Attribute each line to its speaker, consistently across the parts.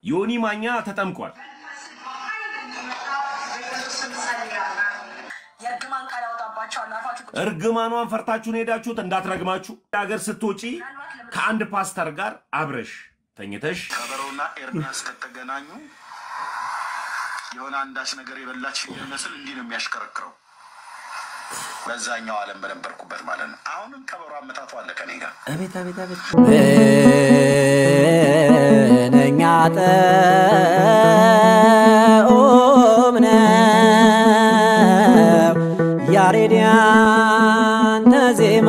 Speaker 1: ዮኒ ማኛ ተጠምቋል እርግማኗን ፈርታችሁን ሄዳችሁት እንዳትረግማችሁ ሀገር ስትወጪ ከአንድ ፓስተር ጋር አብረሽ ተኝተሽ
Speaker 2: ከበሮና ኤርሚያስ ከተገናኙ የሆነ አንዳች ነገር የበላች ይመስል እንዲህ ነው የሚያሽከረክረው በዛኛው ዓለም በነበርኩበት ማለት ነው አሁንም ከበሮ አመታቱ አለ ከኔ ጋር
Speaker 3: አቤት ነኛተ ኦምነ ያሬዲያን ተዜማ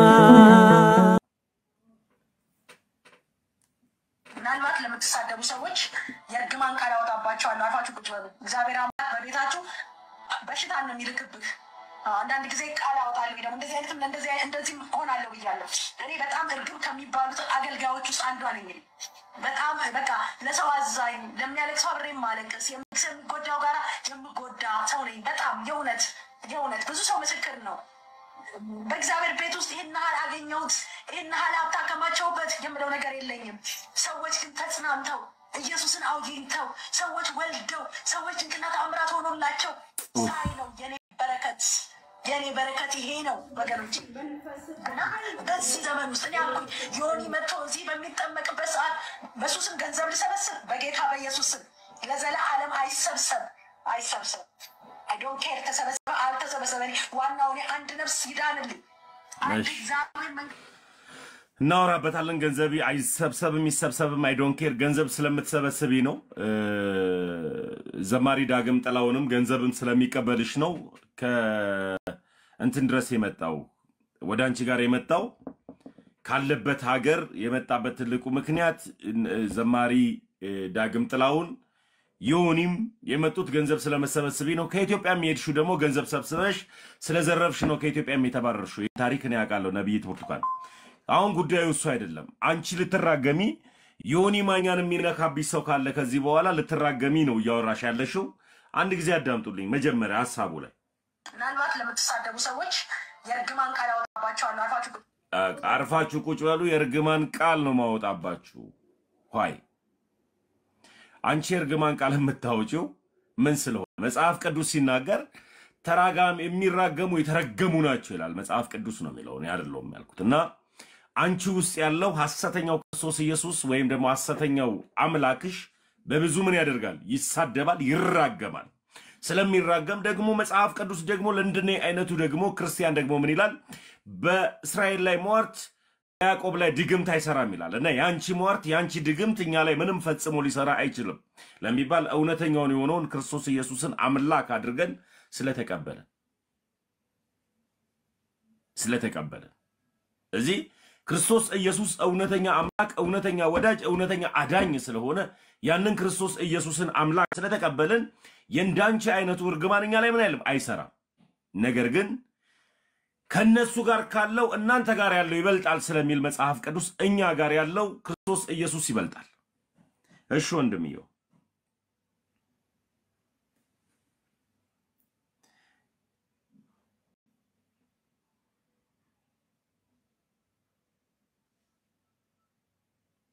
Speaker 4: ምናልባት ለምትሳደቡ ሰዎች የርግማን ቃል ያወጣባቸዋል አፋችሁ ቁጭ በሉ እግዚአብሔር አምላክ በቤታችሁ በሽታን ነው የሚልክብህ አንዳንድ ጊዜ ቃል ያወጣል ደግሞ እንደዚህ አይነትም እንደዚህ ሆናለሁ ይያለሁ እኔ በጣም እርግም ከሚባሉት አገልጋዮች ውስጥ አንዷ ነኝ በጣም በቃ ለሰው አዛኝ ለሚያለቅሰው አብሬም ማለቅስ የሚጎዳው ጋር የምጎዳ ሰው ነኝ በጣም የእውነት ብዙ ሰው ምስክር ነው በእግዚአብሔር ቤት ውስጥ ይሄን ያህል አገኘሁት ይሄን ያህል ሀብት አከማቸውበት የምለው ነገር የለኝም ሰዎች ግን ተጽናንተው ኢየሱስን አውግኝተው ሰዎች ወልደው ሰዎች እንቅናት አምራት ሆኖላቸው ሳይ ነው የኔ በረከት ይሄ ነው ወገኖች እና በዚህ ዘመን ውስጥ እኔ አልኩኝ ዮኒ መጥቶ እዚህ በሚጠመቅበት ሰዓት በሱስም ገንዘብ ልሰበስብ በጌታ በኢየሱስ ስም ለዘላለም አይሰብሰብ I don't care ተሰበሰበ አልተሰበሰበ ዋናው እኔ አንድ ነፍስ ይዳንልኝ አንድ እግዚአብሔር
Speaker 1: እናወራበታለን ገንዘብ አይሰብሰብ የሚሰብሰብም I don't care ገንዘብ ስለምትሰበስቢ ነው ዘማሪ ዳግም ጥላውንም ገንዘብም ስለሚቀበልሽ ነው ከእንትን ድረስ የመጣው ወደ አንቺ ጋር የመጣው ካለበት ሀገር የመጣበት ትልቁ ምክንያት ዘማሪ ዳግም ጥላውን ዮኒም የመጡት ገንዘብ ስለመሰበስቢ ነው ከኢትዮጵያ የሚሄድሹ ደግሞ ገንዘብ ሰብስበሽ ስለዘረፍሽ ነው ከኢትዮጵያ የተባረርሹ ታሪክ ነው ያቃለው ነብይት ብርቱካን አሁን ጉዳዩ እሱ አይደለም አንቺ ልትራገሚ ዮኒ ማኛን የሚነካብሽ ሰው ካለ ከዚህ በኋላ ልትራገሚ ነው ያወራሽ ያለሽው አንድ ጊዜ አዳምጡልኝ መጀመሪያ ሐሳቡ ላይ
Speaker 4: ምናልባት ለምትሳደቡ ሰዎች የርግማን ቃል ያወጣባቸዋል
Speaker 1: አርፋችሁ ቁጭ በሉ የርግማን ቃል ነው ማወጣባችሁ ሆይ አንቺ የርግማን ቃል የምታወጪው ምን ስለሆነ መጽሐፍ ቅዱስ ሲናገር ተራጋም የሚራገሙ የተረገሙ ናቸው ይላል መጽሐፍ ቅዱስ ነው የሚለው ነው አይደለም ያልኩትና አንቺ ውስጥ ያለው ሐሰተኛው ክርስቶስ ኢየሱስ ወይም ደግሞ ሐሰተኛው አምላክሽ በብዙ ምን ያደርጋል ይሳደባል ይራገማል ስለሚራገም ደግሞ መጽሐፍ ቅዱስ ደግሞ ለእንደኔ አይነቱ ደግሞ ክርስቲያን ደግሞ ምን ይላል በእስራኤል ላይ ሟርት ያዕቆብ ላይ ድግምት አይሰራም ይላል እና ያንቺ ሟርት ያንቺ ድግምት እኛ ላይ ምንም ፈጽሞ ሊሰራ አይችልም ለሚባል እውነተኛው የሆነውን ክርስቶስ ኢየሱስን አምላክ አድርገን ስለተቀበለ እዚህ ክርስቶስ ኢየሱስ እውነተኛ አምላክ እውነተኛ ወዳጅ እውነተኛ አዳኝ ስለሆነ ያንን ክርስቶስ ኢየሱስን አምላክ ስለተቀበልን የእንዳንቺ አይነቱ እርግማንኛ ላይ ምን አይልም አይሰራም ነገር ግን ከነሱ ጋር ካለው እናንተ ጋር ያለው ይበልጣል ስለሚል መጽሐፍ ቅዱስ እኛ ጋር ያለው ክርስቶስ ኢየሱስ ይበልጣል እሺ ወንድምየው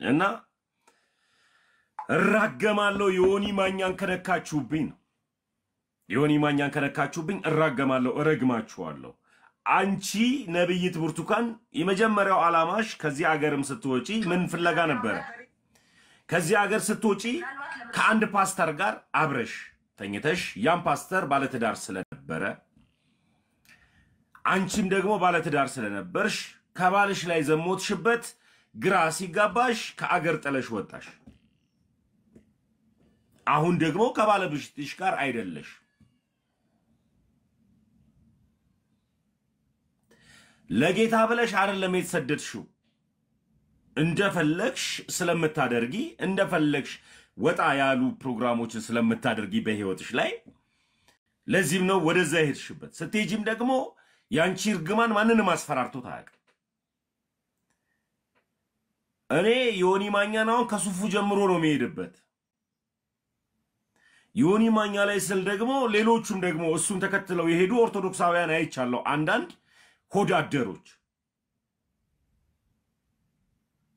Speaker 1: እና እራገማለሁ ዮኒ ማኛን ከነካችሁብኝ ዮኒ ማኛን ከነካችሁብኝ እራገማለሁ እረግማችኋለሁ አንቺ ነብይት ብርቱካን የመጀመሪያው አላማሽ ከዚህ ሀገርም ስትወጪ ምን ፍለጋ ነበር ከዚህ ሀገር ስትወጪ ከአንድ ፓስተር ጋር አብረሽ ተኝተሽ ያን ፓስተር ባለትዳር ስለነበረ አንቺም ደግሞ ባለትዳር ስለነበርሽ ከባልሽ ላይ ዘሞትሽበት ግራ ሲጋባሽ ከአገር ጥለሽ ወጣሽ አሁን ደግሞ ከባለብሽትሽ ጋር አይደለሽ ለጌታ ብለሽ አይደለም የተሰደድሽው እንደፈለግሽ ስለምታደርጊ እንደፈለግሽ ወጣ ያሉ ፕሮግራሞችን ስለምታደርጊ በህይወትሽ ላይ ለዚህም ነው ወደዛ ሄድሽበት ስትሄጂም ደግሞ ያንቺ እርግማን ማንንም አስፈራርቶት አያውቅም እኔ ዮኒ ማኛናውን ከሱፉ ጀምሮ ነው የሚሄድበት ዮኒ ማኛ ላይ ስል ደግሞ ሌሎቹም ደግሞ እሱን ተከትለው የሄዱ ኦርቶዶክሳውያን አይቻለው አንዳንድ ሆዳደሮች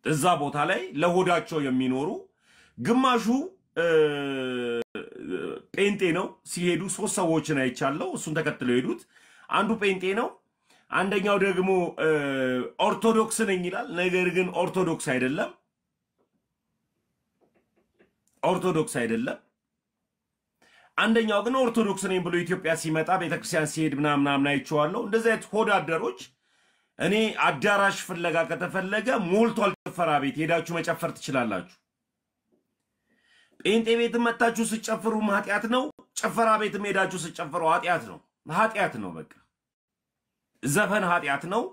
Speaker 1: እዛ ቦታ ላይ ለሆዳቸው የሚኖሩ ግማሹ ጴንጤ ነው ሲሄዱ ሶስት ሰዎችን አይቻለው እሱን ተከትለው ሄዱት አንዱ ጴንጤ ነው አንደኛው ደግሞ ኦርቶዶክስ ነኝ ይላል ነገር ግን ኦርቶዶክስ አይደለም አንደኛው ግን ኦርቶዶክስ ነኝ ብሎ ኢትዮጵያ ሲመጣ ቤተክርስቲያን ሲሄድ ምናምን አይቼዋለሁ እንደዚህ አይነት ሆዳደሮች እኔ አዳራሽ ፍለጋ ከተፈለገ ሞልቷል ጭፈራ ቤት ሄዳችሁ መጨፈር ትችላላችሁ ጴንጤ ቤት መጣችሁ ሲጨፍሩ ኃጢያት ነው ጭፈራ ቤት ሄዳችሁ ሲጨፍሩ ኃጢያት ነው በቃ ዘፈን ኃጢያት ነው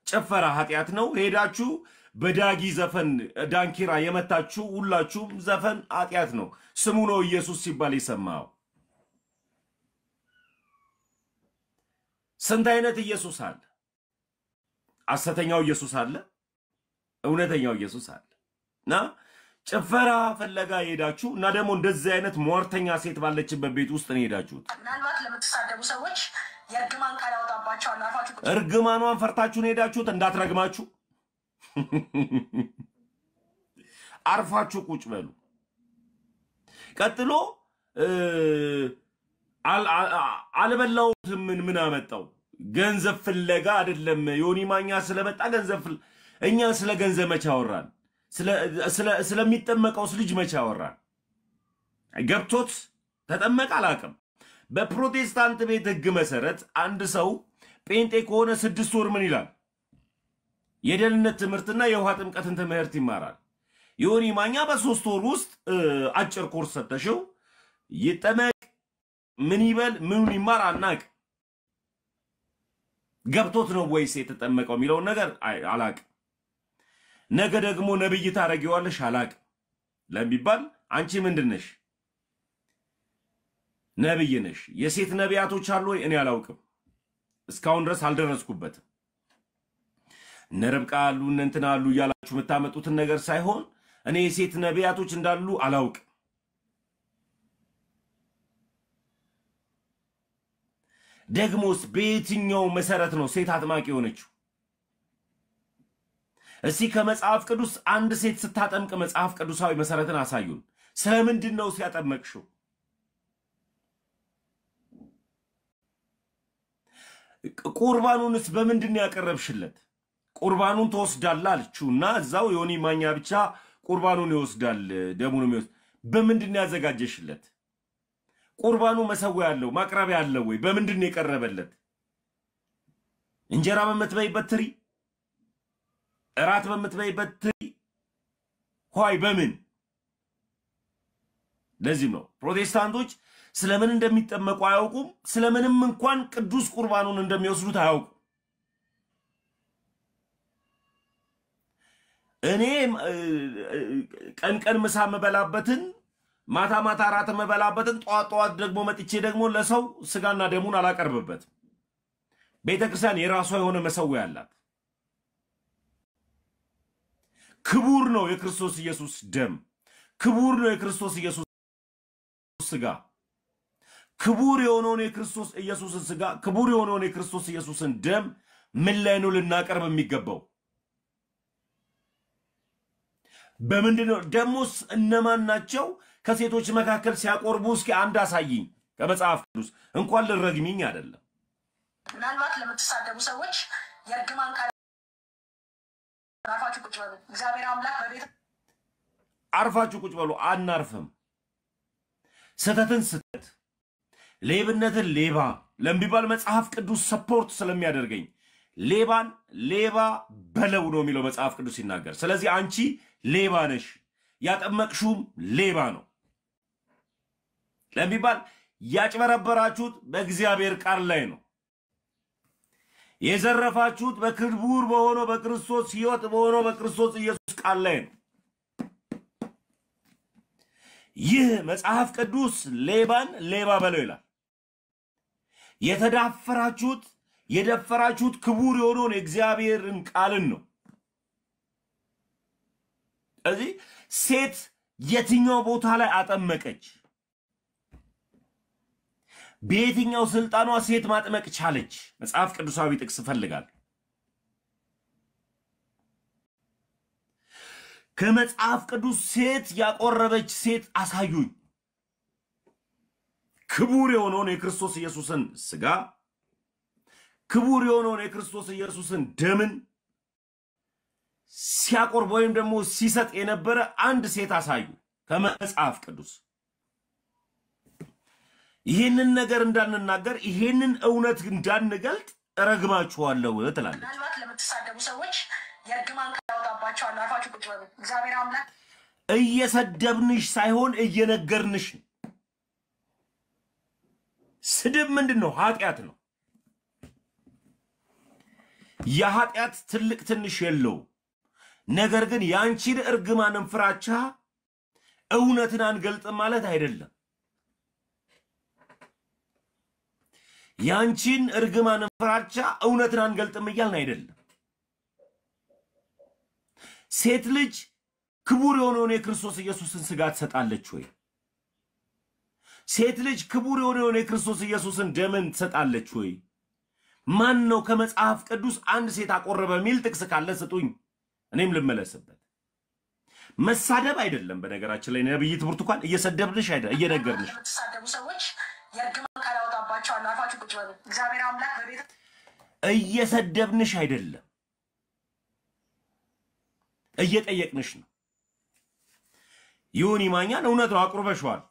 Speaker 1: ጭፈራ ኃጢያት ነው ሄዳችሁ በዳጊ ዘፈን ዳንኪራ የመታችሁ ሁላችሁ ዘፈን ኃጢያት ነው ስሙ ነው ኢየሱስ ሲባል ይሰማው ስንት አይነት ኢየሱስ አለ ሐሰተኛው ኢየሱስ አለ እውነተኛው ኢየሱስ አለና ጭፈራ ፈለጋ ሄዳችሁ እና ደግሞ እንደዚህ አይነት ሟርተኛ ሴት ባለችበት ቤት ውስጥ ነው ሄዳችሁት
Speaker 4: ምናልባት ለምትሳደቡ ሰዎች የርግማን ቃል ያወጣባቸዋል አፋችሁ
Speaker 1: እርግማኗን ፈርታችሁ ነው ሄዳችሁት እንዳትረግማችሁ አርፋችሁ ቁጭ በሉ ቀጥሎ አልበላውትም ምን አመጣው ገንዘብ ፍለጋ አይደለም ዮኒ ማኛ ስለመጣ ገንዘብ እኛ ስለ ገንዘብ መች አወራን ስለሚጠመቀው ልጅ መች አወራን ገብቶት ተጠመቀ አላቀም በፕሮቴስታንት ቤት ህግ መሰረት አንድ ሰው ጴንጤ ከሆነ 6 ወር ምን ይላል የደህንነት ትምህርትና የውሃ ጥምቀትን ትምህርት ይማራል ዮኒ ማኛ በ3 ወር ውስጥ አጭር ኮርስ ሰጠሽው ይጠመቅ ምን ይበል ምን ይማር አናቅ ገብቶት ነው ወይስ የተጠመቀው የሚለው ነገር አላቅ ነገ ደግሞ ነብይ ታረጊዋለሽ አላቅ ለሚባል አንቺ ምንድነሽ ነብይ ነሽ የሴት ነቢያቶች አሉ እኔ አላውቅም እስካሁን ድረስ አልደረስኩበትም ነርብቃ አሉ እንትና አሉ ያላችሁ መታመጡትን ነገር ሳይሆን እኔ የሴት ነቢያቶች እንዳሉ አላውቅ ደግሞስ በየትኛው መሰረት ነው ሴት አጥማቂ ሆነችው እስቲ ከመጽሐፍ ቅዱስ አንድ ሴት ስታጠምቅ መጽሐፍ ቅዱሳዊ መሰረትን አሳዩን ስለምንድነው ሲያጠመቅሽው ቁርባኑንስ በምንድነው ያቀረብሽለት ቁርባኑን ተወስዳላ አልቹና እዛው ዮኒ ማኛ ብቻ ቁርባኑን ይወስዳል ደሙን የሚወስድ በምንድነው ያዘጋጀሽለት ቁርባኑ መሰዊያ ያለው ማቅረቢያ ያለው ወይ በምንድነው የቀረበለት እንጀራ በመትበይበት ትሪ እራት በመትበይበት ትሪ ሆይ በምን ለዚህ ነው ፕሮቴስታንቶች ስለምን እንደሚጠመቁ አያውቁም ስለምንም እንኳን ቅዱስ ቁርባኑን እንደሚወስዱት አያውቁ እኔ ቀን ምሳ መበላበትን ማታ ራት መበላበትን ጧት ደግሞ መጥቼ ደግሞ ለሰው ስጋና ደሙን አላቀርብበት ቤተክርስቲያን የራሷ የሆነ መሰዊያ አላት ክቡር ነው የክርስቶስ ኢየሱስ ደም ክቡር ነው የክርስቶስ ኢየሱስ ስጋ ክቡር የሆነውን የክርስቶስ ኢየሱስን ስጋ ክቡር የሆነውን የክርስቶስ ኢየሱስን ደም ምን ላይ ነው ልናቀርብ የሚገባው በምንድነው ደሞስ እነማን ናቸው ከሴቶች መካከል ሲያቆርቡ እስኪ አንድ አሳይኝ ከመጽሐፍ ቅዱስ እንኳን ልረግሚኝ አይደለም
Speaker 4: ምናልባት ለምትሳደቡ ሰዎች የርግማን ቃል አርፋችሁ ቁጭ በሉ እግዚአብሔር አምላክ በቤት
Speaker 1: አርፋችሁ ቁጭ በሉ አናርፍም ስተትን ስተት ሌብነትን ሌባ ለምቢባል መጽሐፍ ቅዱስ ሰፖርት ስለሚያደርገኝ ሌባን ሌባ በለው ነው የሚለው መጽሐፍ ቅዱስ ይናገር ስለዚህ አንቺ ሌባ ነሽ ያጠመቅሹም ሌባ ነው ለምቢባል ያጭበረበራችሁት በእግዚአብሔር ቃል ላይ ነው የዘረፋችሁት በክቡር በሆነው በክርስቶስ ሕይወት በሆነው በክርስቶስ ኢየሱስ ቃል ላይ ነው ይህ መጽሐፍ ቅዱስ ሌባን ሌባ በለው ይላል የደፈራችሁት ክቡር የሆነውን የእግዚአብሔርን ቃልን ነው እዚህ ሴት የትኛው ቦታ ላይ አጠመቀች በየትኛው ስልጣኗ ሴት ማጥመቅ ቻለች መጽሐፍ ቅዱሳዊ ጥቅስ ፈልጋል ከመጽሐፍ ቅዱስ ሴት ያቆረበች ሴት አሳዩኝ። ክቡር የሆነውን የክርስቶስ ኢየሱስን ስጋ ክቡር የሆነውን የክርስቶስ ኢየሱስን ደምን ሲያቆርብ ወይም ደግሞ ሲሰጥ የነበረ አንድ ሴት አሳዩ ከመጽሐፍ ቅዱስ። ይሄንን ነገር እንዳንናገር ይሄንን እውነት እንዳንገልጥ ረግማችኋለሁ ትላለች።
Speaker 4: ምናልባት ለምትሳደቡ ሰዎች የርግማን ቃል ያወጣባቸዋል። አርፋችሁ ቁጭ በሉ። እግዚአብሔር አምላክ
Speaker 1: እየሰደብንሽ ሳይሆን እየነገርንሽ። ስድብ ምንድነው? ኃጢአት ነው። የኃጢአት ትልቅ ትንሽ የለው። ነገር ግን ያንቺን እርግማንን ፍራቻ እውነትን አንገልጥም ማለት አይደለም። ያንቺን እርግማንን ፍራቻ እውነትን አንገልጥም እያልን አይደለም። ሴት ልጅ ክቡር የሆነውን የክርስቶስ ኢየሱስን ስጋ ትሰጣለች ወይ? ሴት ልጅ ክቡር የሆነውን የክርስቶስ ኢየሱስን ደምን ትሰጣለች ወይ? ማን ነው ከመጽሐፍ ቅዱስ አንድ ሴት አቆረበ ሚል ጥቅስ ካለ ስጡኝ፣ እኔም ልመለስበት። መሳደብ አይደለም። በነገራችን ላይ ነብይት ብርቱካን እየሰደብንሽ አይደል፣ እየነገርንሽ።
Speaker 4: ለምትሳደቡ ሰዎች የርግማን ቃል ያወጣባቸዋል። አርፋችሁ ቁጭ በሉ። እግዚአብሔር አምላክ በቤት
Speaker 1: እየሰደብንሽ አይደለም፣ እየጠየቅንሽ ነው። ዮኒ ማኛን እውነት ነው አቁርበሽዋል።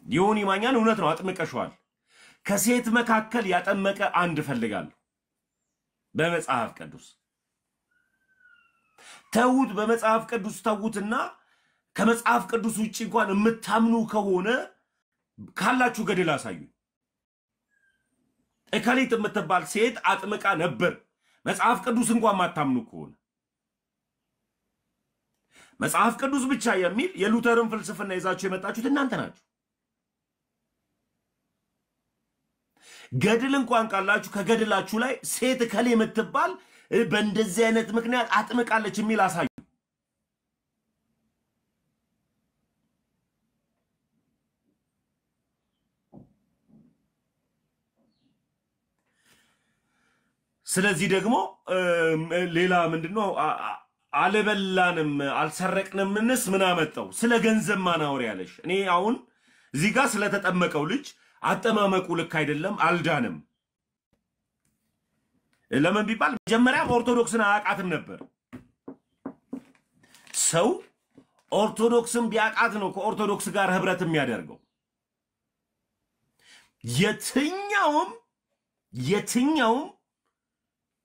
Speaker 1: ዮኒ ማኛን እውነት ነው አጥምቀሽዋል። ከሴት መካከል ያጠመቀ አንድ ፈልጋለሁ በመጽሐፍ ቅዱስ። ተውት፣ በመጽሐፍ ቅዱስ ተውትና ከመጽሐፍ ቅዱስ ውጪ እንኳን የምታምኑ ከሆነ ካላችሁ ገድል አሳዩ። እከሊት የምትባል ሴት አጥምቃ ነበር። መጽሐፍ ቅዱስ እንኳን ማታምኑ ከሆነ መጽሐፍ ቅዱስ ብቻ የሚል የሉተርን ፍልስፍና ይዛችሁ የመጣችሁት እናንተ ናችሁ። ገድል እንኳን ካላችሁ ከገድላችሁ ላይ ሴት እከሌ የምትባል በእንደዚህ አይነት ምክንያት አጥምቃለች የሚል አሳዩ። ስለዚህ ደግሞ ሌላ ምንድነው? አለበላንም አልሰረቅንምንስ ምን አመጣው? ስለ ገንዘብ ማናወር ያለሽ። እኔ አሁን እዚህ ጋር ስለተጠመቀው ልጅ አጠማመቁ ልክ አይደለም፣ አልዳንም። ለምን ቢባል መጀመሪያም ኦርቶዶክስን አያውቃትም ነበር። ሰው ኦርቶዶክስን ቢያውቃት ነው ከኦርቶዶክስ ጋር ህብረት የሚያደርገው። የትኛውም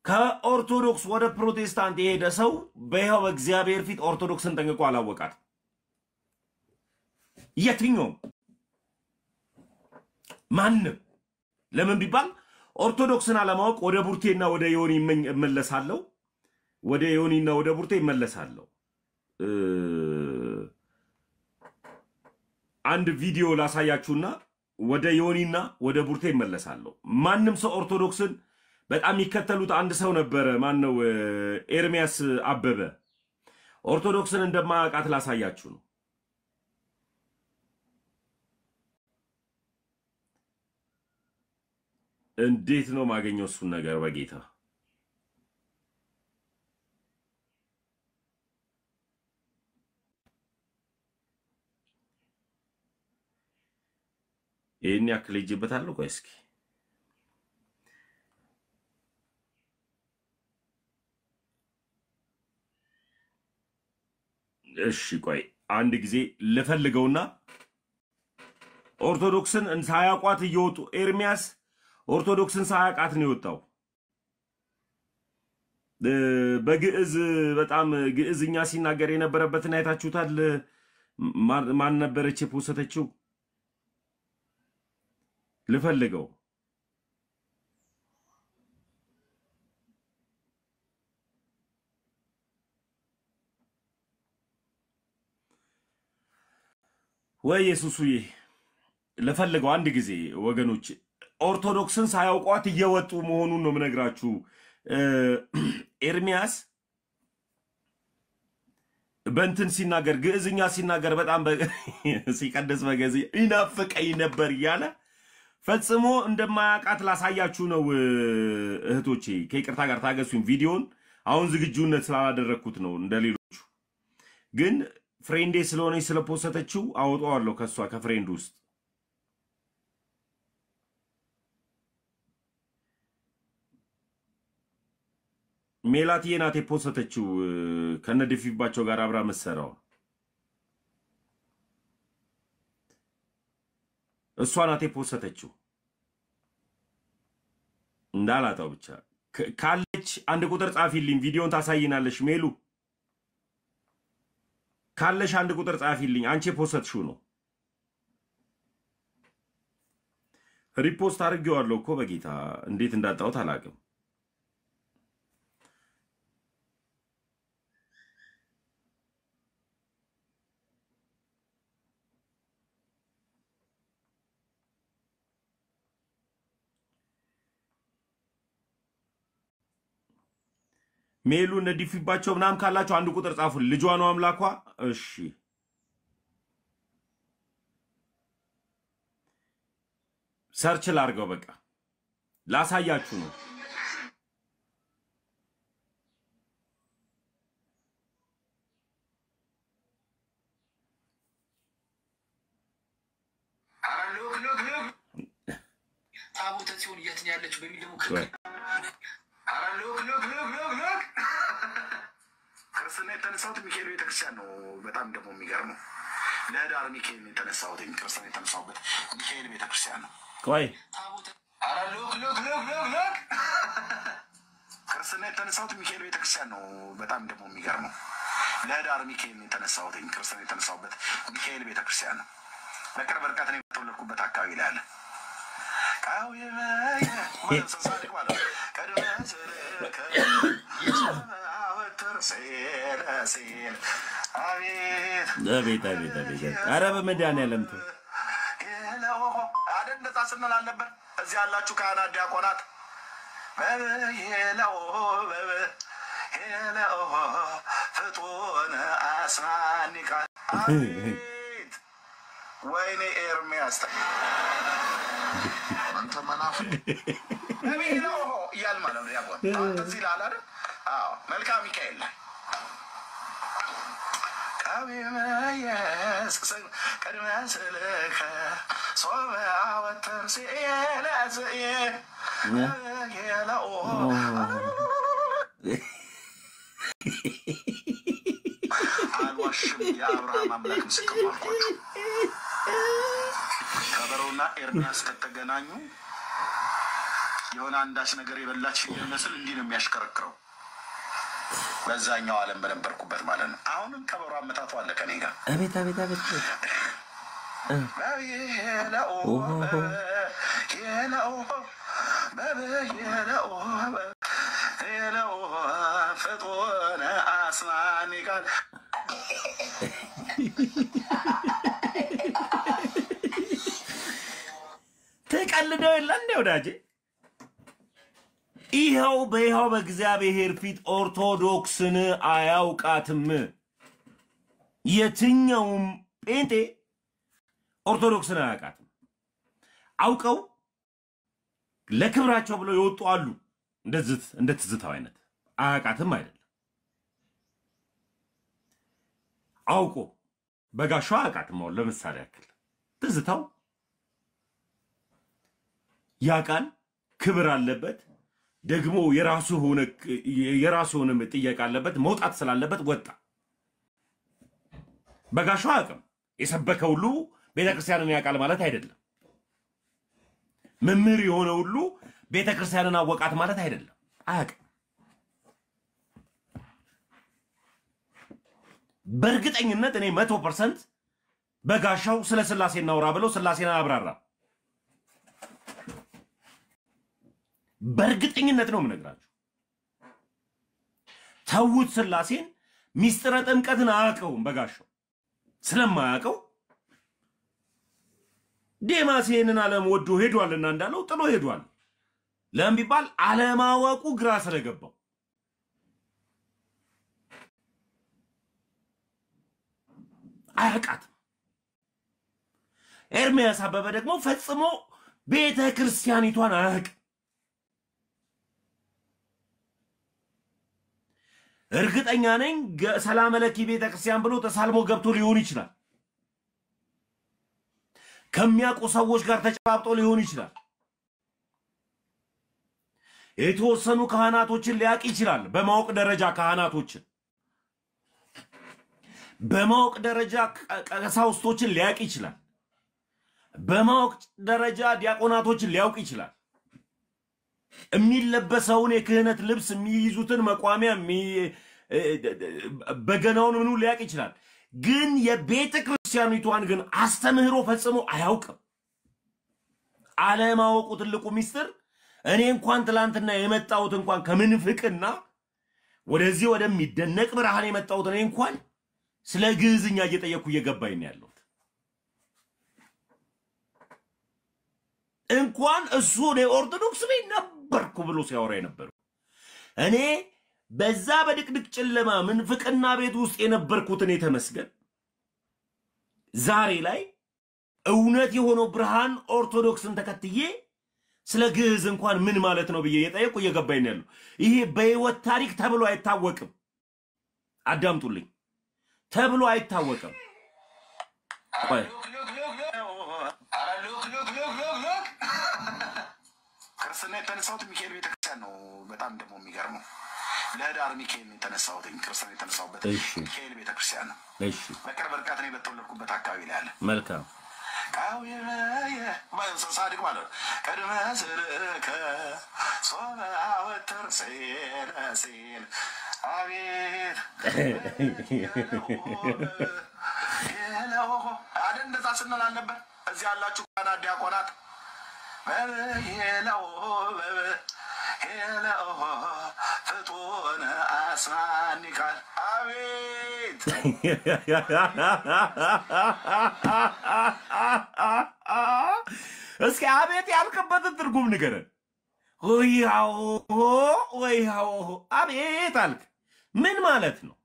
Speaker 1: ከኦርቶዶክስ ወደ ፕሮቴስታንት የሄደ ሰው በይኸው በእግዚአብሔር ፊት ኦርቶዶክስን ጠንቅቆ አላወቃት። የትኛውም ማንም። ለምን ቢባል ኦርቶዶክስን አለማወቅ ወደ ቡርቴና ወደ ዮኒ እመለሳለሁ። ወደ ዮኒና ወደ ቡርቴ እመለሳለሁ። አንድ ቪዲዮ ላሳያችሁና ወደ ዮኒና ወደ ቡርቴ እመለሳለሁ። ማንም ሰው ኦርቶዶክስን በጣም ይከተሉት አንድ ሰው ነበረ። ማን ነው? ኤርሚያስ አበበ። ኦርቶዶክስን እንደማያውቃት ላሳያችሁ ነው። እንዴት ነው ማገኘው እሱን ነገር በጌታ? ይሄን ያክል ይጅበታል። ቆይ እስኪ እሺ ቆይ አንድ ጊዜ ልፈልገውና ኦርቶዶክስን ሳያውቋት እየወጡ ኤርሚያስ ኦርቶዶክስን ሳያውቃት ነው የወጣው። በግዕዝ በጣም ግዕዝኛ ሲናገር የነበረበትን አይታችሁታል። ማን ነበረች የፖሰተችው? ልፈልገው። ወይ ኢየሱስዬ ልፈልገው አንድ ጊዜ ወገኖች። ኦርቶዶክስን ሳያውቋት እየወጡ መሆኑን ነው የምነግራችሁ። ኤርሚያስ በእንትን ሲናገር ግዕዝኛ ሲናገር በጣም ሲቀደስ በገዚ ይናፍቀኝ ነበር እያለ ፈጽሞ እንደማያውቃት ላሳያችሁ ነው እህቶቼ። ከይቅርታ ጋር ታገሱኝ። ቪዲዮን አሁን ዝግጁነት ስላላደረኩት ነው እንደሌሎቹ። ግን ፍሬንዴ ስለሆነች ስለፖሰተችው አወጣዋለሁ ከሷ ከፍሬንድ ውስጥ ሜላትዬ ናት የፖሰተችው ከነድፊባቸው ጋር አብራ መሰራው እሷ ናት የፖሰተችው እንዳላጣው ብቻ ካለች አንድ ቁጥር ጻፊልኝ ቪዲዮን ታሳይናለሽ ሜሉ ካለሽ አንድ ቁጥር ጻፊልኝ አንቺ የፖሰትሽው ነው ሪፖስት አድርጌዋለሁ እኮ በጌታ እንዴት እንዳጣሁት አላውቅም ሜሉ ነዲፊባቸው ምናም ካላችሁ አንድ ቁጥር ጻፉ ልጇ ነው አምላኳ እሺ ሰርች ላርገው በቃ ላሳያችሁ ነው
Speaker 2: ታቦተ ጽዮን የት ነው ያለችው በሚል ደግሞ ክርስትና የተነሳሁት ሚካኤል ቤተክርስቲያን ነው በጣም ደግሞ የሚገርመው ለዳር ሚካኤል የተነሳሁት ክርስትና የተነሳሁበት ሚካኤል ቤተክርስቲያን ነው
Speaker 1: ቆይ
Speaker 2: ክርስትና የተነሳሁት ሚካኤል ቤተክርስቲያን ነው በጣም ደግሞ የሚገርመው ለዳር ሚካኤል የተነሳሁት ክርስትና የተነሳሁበት ሚካኤል ቤተክርስቲያን ነው በቅርብ ርቀት ነው የተወለድኩበት አካባቢ ላይ አለ
Speaker 1: አቤት ኧረ በመድኃኒዓለም ተው
Speaker 2: አይደል እንደዛ ስንል አልነበር እዚህ ያላችሁ ካህናት ዲያቆናት ፍጡነ አስማኒቃ አቤት ወይኔ ኤርሚያስ አንተ መናፍቅ ነው እያል ማለት ነው ያቆን እዚህ ላል አይደል አዎ መልካ ሚካኤል ላይ ቀቢመየስ ቀድመ ስልከ ሶበ አወተር ሲለዝየ የለው አልዋሽም የአብርሃም አምላክ ምስክር አልኳችሁ ከበሮና ኤርሚያስ ከተገናኙ የሆነ አንዳች ነገር የበላች ይመስል እንዲህ ነው የሚያሽከረክረው በዛኛው ዓለም በነበርኩበት ማለት ነው አሁንም ከበሮ አመታቱ አለ ከኔ ጋር
Speaker 1: አቤት
Speaker 2: የለው ፍጡነ አስማኒቃል
Speaker 1: ተቀልደው የለ እንደ ወዳጄ ይኸው በእግዚአብሔር ፊት ኦርቶዶክስን አያውቃትም የትኛውም ጴንጤ ኦርቶዶክስን አያውቃትም አውቀው ለክብራቸው ብለው ይወጡ አሉ እንደ ትዝታው አይነት አያውቃትም አይደለም አውቆ በጋሻው አያውቃትም ለምሳሌ ያክል ትዝታው ያቃል ክብር አለበት ደግሞ የራሱ ሆነ ጥያቄ አለበት መውጣት ስላለበት ወጣ በጋሻው አያውቅም የሰበከው ሁሉ ቤተክርስቲያንን ያውቃል ማለት አይደለም መምህር የሆነ ሁሉ ቤተክርስቲያንን አወቃት ማለት አይደለም አያውቅም በእርግጠኝነት እኔ 100% በጋሻው ስለ ስላሴ እናውራ ብለው ስላሴን አብራራ በእርግጠኝነት ነው የምነግራችሁ ተውት ስላሴን ሚስጥረ ጥምቀትን አያውቀውም በጋሻው ስለማያውቀው ዴማሴንን ዓለም ወዶ ሄዷልና እንዳለው ጥሎ ሄዷል ለምን ቢባል አለማወቁ ግራ ስለገባው አያውቃትም ኤርሚያስ አበበ ደግሞ ፈጽሞ ቤተ ክርስቲያኒቷን አያውቅም እርግጠኛ ነኝ ሰላም ለኪ ቤተክርስቲያን ብሎ ተሳልሞ ገብቶ ሊሆን ይችላል። ከሚያውቁ ሰዎች ጋር ተጨባብጦ ሊሆን ይችላል። የተወሰኑ ካህናቶችን ሊያቅ ይችላል። በማወቅ ደረጃ ካህናቶችን በማወቅ ደረጃ ቀሳውስቶችን ሊያቅ ይችላል። በማወቅ ደረጃ ዲያቆናቶችን ሊያውቅ ይችላል። የሚለበሰውን የክህነት ልብስ የሚይዙትን መቋሚያ በገናውን ምኑ ሊያቅ ይችላል። ግን የቤተ ክርስቲያኒቷን ግን አስተምህሮ ፈጽሞ አያውቅም። አለማወቁ ትልቁ ሚስጥር እኔ እንኳን ትላንትና የመጣሁት እንኳን ከምንፍቅና ወደዚህ ወደሚደነቅ ብርሃን የመጣሁት እኔ እንኳን ስለ ግዕዝኛ እየጠየቅኩ እየገባኝ ነው ያለሁት። እንኳን እሱ ኦርቶዶክስ ቤት ነበርኩ ብሎ ሲያወራ የነበረው እኔ በዛ በድቅድቅ ጨለማ ምንፍቅና ቤት ውስጥ የነበርኩት እኔ ተመስገን ዛሬ ላይ እውነት የሆነው ብርሃን ኦርቶዶክስን ተከትዬ ስለ ግዕዝ እንኳን ምን ማለት ነው ብዬ እየጠየቅኩ እየገባኝ ነው ያለው። ይሄ በህይወት ታሪክ ተብሎ አይታወቅም። አዳምጡልኝ፣ ተብሎ አይታወቅም።
Speaker 2: ክርስትና የተነሳሁት ሚካኤል ቤተክርስቲያን ነው። በጣም ደግሞ የሚገርመው ለህዳር ሚካኤል የተነሳሁት ክርስትና የተነሳሁበት ሚካኤል ቤተክርስቲያን ነው። በቅርብ ርቀት ነው በተወለድኩበት አካባቢ ላይ አለ።
Speaker 1: መልካም
Speaker 2: صادق ماله كرم سرك صوبا وتر سيل سيل عبيد يلا هذا الناس عشان نلعب زي الله شو كان أدي أقولات يلا يلا فتون أسمان قال عبيد
Speaker 1: እስኪ አቤት ያልከበትን ትርጉም ንገረን። ወይሃው አቤት አልክ ምን ማለት ነው?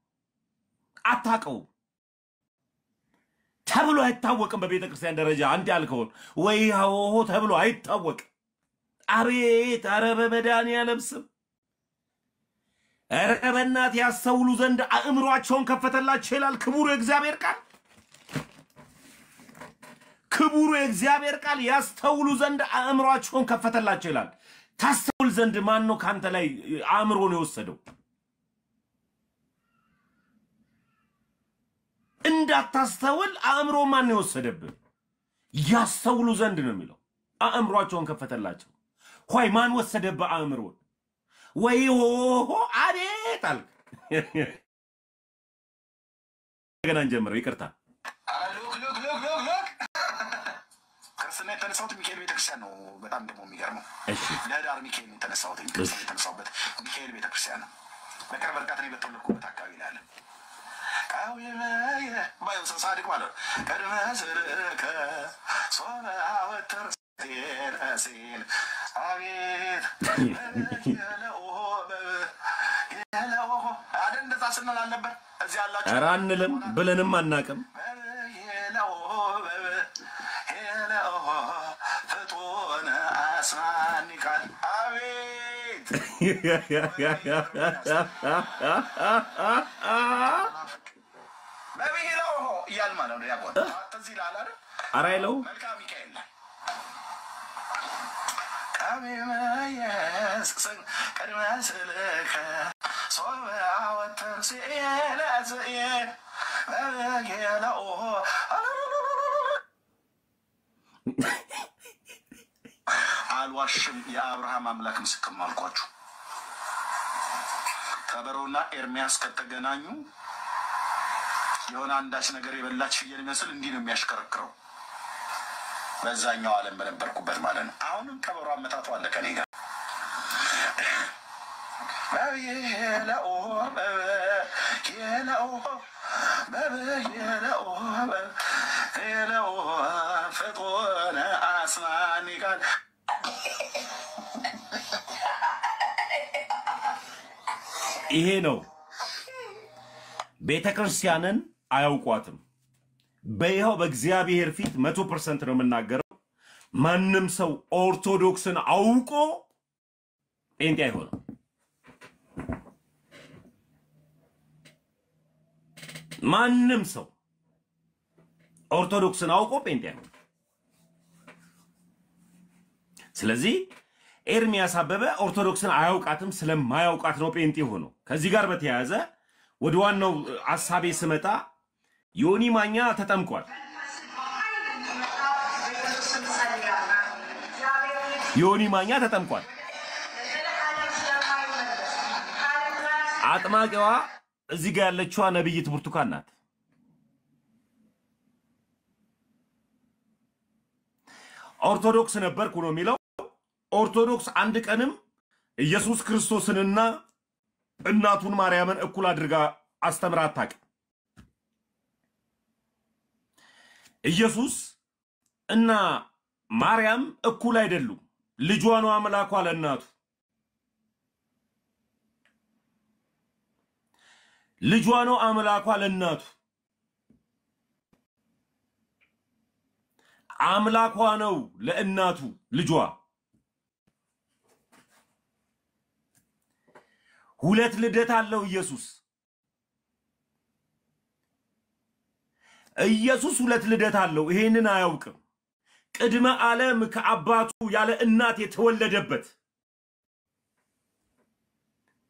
Speaker 1: አታውቀውም። ተብሎ አይታወቅም። በቤተ ክርስቲያን ደረጃ አንተ ያልከውን ወይሃው ተብሎ አይታወቅም። አቤት ኧረ በመድኃኒዓለም ስም ኧረ በእናትህ ያስተውሉ ዘንድ አእምሯቸውን ከፈተላቸው ይላል ክቡር የእግዚአብሔር ቃል። ክቡር የእግዚአብሔር ቃል ያስተውሉ ዘንድ አእምሯቸውን ከፈተላቸው ይላል። ታስተውል ዘንድ ማን ነው ካንተ ላይ አእምሮን የወሰደው? እንዳታስተውል አእምሮ ማን ነው የወሰደብህ? ያስተውሉ ዘንድ ነው የሚለው። አእምሯቸውን ከፈተላቸው። ሆይ ማን ወሰደብህ አእምሮን? ወይሆ አቤት አልክ። ገና እንጀምረው። ይቅርታ
Speaker 2: ክርስትና የተነሳሁት ሚካኤል ቤተክርስቲያን ነው። በጣም ደግሞ የሚገርመው ለህዳር ሚካኤል የተነሳሁት ክርስትና የተነሳሁበት ሚካኤል ቤተክርስቲያን ነው። በቅርብ ርቀት ነው በተወለድኩበት አካባቢ ላይ አለ። صادق ماله كرم سرك صوبا وتر سيل سيل عبيد هذا الناس عشان نلعب زي الله
Speaker 1: ኧረ አንልም ብለንም አናውቅም።
Speaker 2: فتون أسمان قال عبيد በብሔራው እያል ማለት ነው ያቆን አጥዚ ይላል አይደል?
Speaker 1: ኧረ አይለው
Speaker 2: መልካም ሚካኤል ቀሚመየስ ቀድመ ስልከ ሶበ ወተር ሲኤለ ዘየ በጌላኦ አልዋሽም። የአብርሃም አምላክ ምስክር ነው አልኳችሁ። ከበሮና ኤርሚያስ ከተገናኙ የሆነ አንዳች ነገር የበላች ፍየል ይመስል እንዲህ ነው የሚያሽከረክረው። በዛኛው ዓለም በነበርኩበት ማለት ነው። አሁንም ከበሮ አመታቱ አለ ከኔ ጋር ፍጡነ አስማኒ ቃል
Speaker 1: ይሄ ነው። ቤተ ክርስቲያንን አያውቋትም። በይኸው በእግዚአብሔር ፊት 100% ነው የምናገረው። ማንም ሰው ኦርቶዶክስን አውቆ ጴንጤ አይሆንም። ማንም ሰው ኦርቶዶክስን አውቆ ጴንጤ ነው። ስለዚህ ኤርሚያስ አበበ ኦርቶዶክስን አያውቃትም፣ ስለማያውቃት ነው ጴንጤ ሆኖ። ከዚህ ጋር በተያያዘ ወደ ዋናው ሐሳቤ ስመጣ ዮኒ ማኛ ተጠምቋል። ዮኒ ማኛ ተጠምቋል። አጥማቂዋ እዚህ ጋር ያለችዋ ነብይት ብርቱካን ናት። ኦርቶዶክስ ነበርኩ ነው የሚለው። ኦርቶዶክስ አንድ ቀንም ኢየሱስ ክርስቶስንና እናቱን ማርያምን እኩል አድርጋ አስተምራ አታውቅም። ኢየሱስ እና ማርያም እኩል አይደሉም። ልጇ ነው አምላኳ ለእናቱ። ልጇ ነው አምላኳ ለእናቱ። አምላኳ ነው ለእናቱ ልጇ። ሁለት ልደት አለው ኢየሱስ። ኢየሱስ ሁለት ልደት አለው። ይሄንን አያውቅም። ቅድመ ዓለም ከአባቱ ያለ እናት የተወለደበት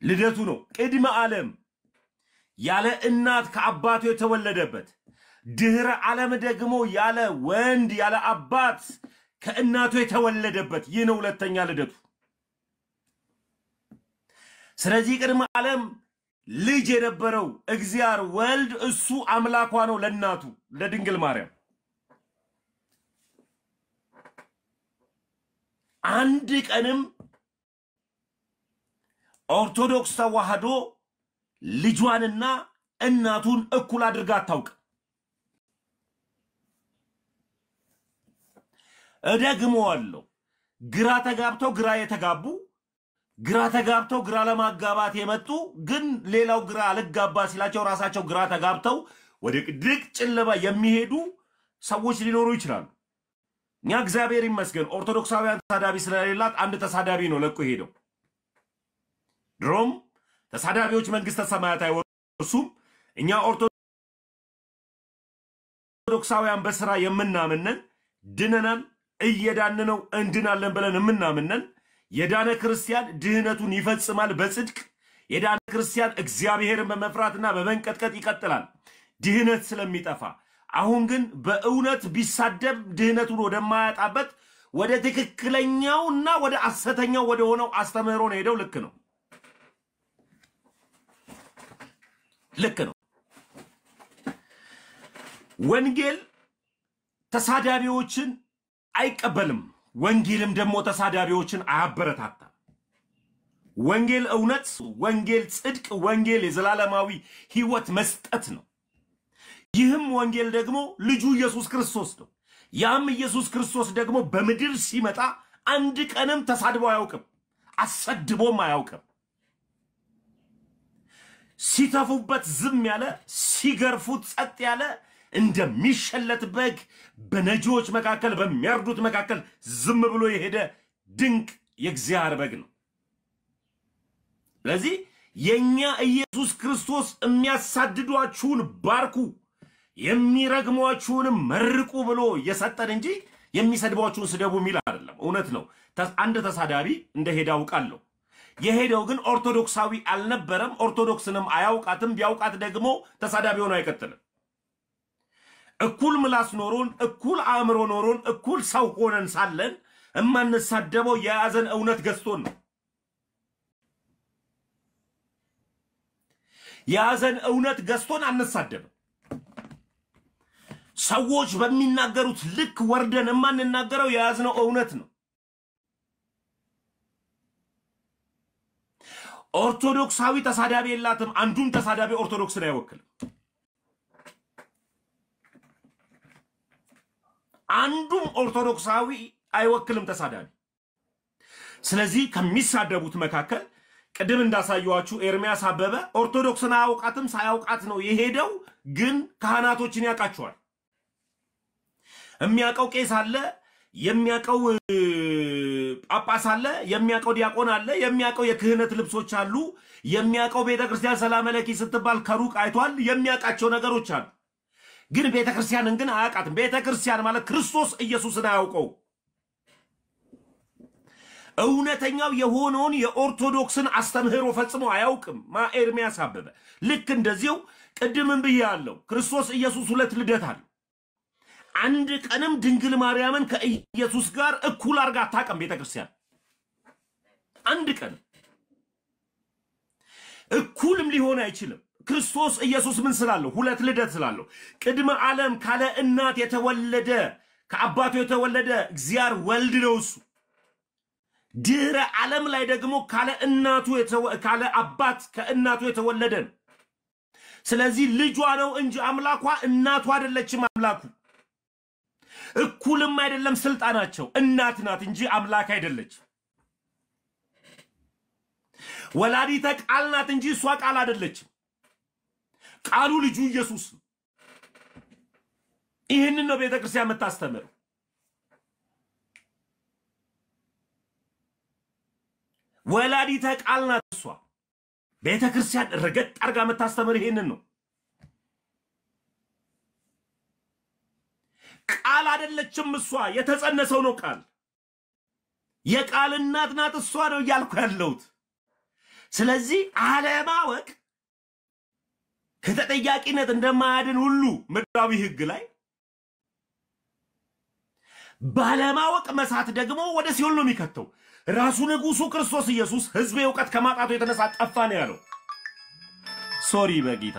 Speaker 1: ልደቱ ነው። ቅድመ ዓለም ያለ እናት ከአባቱ የተወለደበት፣ ድህረ ዓለም ደግሞ ያለ ወንድ ያለ አባት ከእናቱ የተወለደበት፣ ይህ ነው ሁለተኛ ልደቱ። ስለዚህ ቅድመ ዓለም ልጅ የነበረው እግዚአብሔር ወልድ እሱ አምላኳ ነው ለእናቱ ለድንግል ማርያም። አንድ ቀንም ኦርቶዶክስ ተዋህዶ ልጇንና እናቱን እኩል አድርጋ አታውቅ። እደግመዋለሁ። ግራ ተጋብተው ግራ የተጋቡ፣ ግራ ተጋብተው ግራ ለማጋባት የመጡ ግን ሌላው ግራ አልጋባ ሲላቸው ራሳቸው ግራ ተጋብተው ወደ ድቅ ጨለማ የሚሄዱ ሰዎች ሊኖሩ ይችላሉ። እኛ እግዚአብሔር ይመስገን ኦርቶዶክሳውያን ተሳዳቢ ስለሌላት አንድ ተሳዳቢ ነው ለቆ ሄደው። ድሮም ተሳዳቢዎች መንግስተ ሰማያት አይወርሱም። እኛ ኦርቶዶክሳውያን በስራ የምናምነን ድነናል፣ እየዳንነው እንድናለን ብለን የምናምነን የዳነ ክርስቲያን ድህነቱን ይፈጽማል በጽድቅ። የዳነ ክርስቲያን እግዚአብሔርን በመፍራትና በመንቀጥቀጥ ይቀጥላል ድህነት ስለሚጠፋ። አሁን ግን በእውነት ቢሳደብ ድህነቱን ወደማያጣበት ወደ ትክክለኛውና ወደ ሐሰተኛው ወደ ሆነው አስተምህሮ ነው ሄደው። ልክ ነው፣ ልክ ነው። ወንጌል ተሳዳቢዎችን አይቀበልም። ወንጌልም ደግሞ ተሳዳቢዎችን አያበረታታም። ወንጌል እውነት፣ ወንጌል ጽድቅ፣ ወንጌል የዘላለማዊ ሕይወት መስጠት ነው። ይህም ወንጌል ደግሞ ልጁ ኢየሱስ ክርስቶስ ነው። ያም ኢየሱስ ክርስቶስ ደግሞ በምድር ሲመጣ አንድ ቀንም ተሳድቦ አያውቅም፣ አሰድቦም አያውቅም። ሲተፉበት ዝም ያለ፣ ሲገርፉት ጸጥ ያለ፣ እንደሚሸለት በግ በነጂዎች መካከል በሚያርዱት መካከል ዝም ብሎ የሄደ ድንቅ የእግዚአብሔር በግ ነው። ስለዚህ የኛ ኢየሱስ ክርስቶስ የሚያሳድዷችሁን ባርኩ የሚረግሟችሁን መርቁ ብሎ የሰጠን እንጂ የሚሰድቧችሁን ስደቡ የሚል አይደለም። እውነት ነው። አንድ ተሳዳቢ እንደሄደ አውቃለሁ። የሄደው ግን ኦርቶዶክሳዊ አልነበረም። ኦርቶዶክስንም አያውቃትም። ቢያውቃት ደግሞ ተሳዳቢ ሆኖ አይቀጥልም። እኩል ምላስ ኖሮን፣ እኩል አእምሮ ኖሮን፣ እኩል ሰው ሆነን ሳለን እማንሳደበው የያዘን እውነት ገዝቶን ነው። የያዘን እውነት ገዝቶን አንሳደብም። ሰዎች በሚናገሩት ልክ ወርደን የማንናገረው የያዝነው እውነት ነው። ኦርቶዶክሳዊ ተሳዳቢ የላትም። አንዱም ተሳዳቢ ኦርቶዶክስን አይወክልም። አንዱም ኦርቶዶክሳዊ አይወክልም ተሳዳቢ። ስለዚህ ከሚሳደቡት መካከል ቅድም እንዳሳየዋችሁ ኤርሚያስ አበበ ኦርቶዶክስን አያውቃትም። ሳያውቃት ነው የሄደው። ግን ካህናቶችን ያውቃቸዋል። የሚያውቀው ቄስ አለ፣ የሚያቀው ጳጳስ አለ፣ የሚያቀው ዲያቆን አለ፣ የሚያቀው የክህነት ልብሶች አሉ፣ የሚያቀው ቤተክርስቲያን ሰላም ለኪ ስትባል ከሩቅ አይቷል፣ የሚያቃቸው ነገሮች አሉ። ግን ቤተክርስቲያንን ግን አያቃትም። ቤተክርስቲያን ማለት ክርስቶስ ኢየሱስን አያውቀው። እውነተኛው የሆነውን የኦርቶዶክስን አስተምህሮ ፈጽሞ አያውቅም። ኤርምያስ አበበ ልክ እንደዚሁ ቅድምም ብያለሁ። ክርስቶስ ኢየሱስ ሁለት ልደት አለ። አንድ ቀንም ድንግል ማርያምን ከኢየሱስ ጋር እኩል አርጋ አታውቅም ቤተክርስቲያን። አንድ ቀን እኩልም ሊሆን አይችልም። ክርስቶስ ኢየሱስ ምን ስላለው? ሁለት ልደት ስላለው። ቅድመ ዓለም ካለ እናት የተወለደ ከአባቱ የተወለደ እግዚአብሔር ወልድ ነው እሱ። ድህረ ዓለም ላይ ደግሞ ካለ አባት ከእናቱ የተወለደ ነው። ስለዚህ ልጇ ነው እንጂ አምላኳ እናቱ አይደለችም። አምላኩ እኩልም አይደለም ስልጣናቸው። እናት ናት እንጂ አምላክ አይደለች። ወላዲተ ቃል ናት እንጂ እሷ ቃል አይደለችም። ቃሉ ልጁ ኢየሱስ። ይህንን ነው ቤተክርስቲያን የምታስተምረው። ወላዲተ ቃል ናት እሷ። ቤተክርስቲያን ረገጥ አርጋ የምታስተምር ይህንን ነው። ቃል አይደለችም እሷ፣ የተጸነሰው ነው ቃል። የቃል እናት ናት እሷ ነው እያልኩ ያለሁት። ስለዚህ አለማወቅ ከተጠያቂነት እንደማያድን ሁሉ ምድራዊ ሕግ ላይ ባለማወቅ መሳት ደግሞ ወደ ሲኦል ነው የሚከተው። ራሱ ንጉሱ ክርስቶስ ኢየሱስ ሕዝብ እውቀት ከማጣቱ የተነሳ ጠፋ ነው ያለው። ሶሪ በጌታ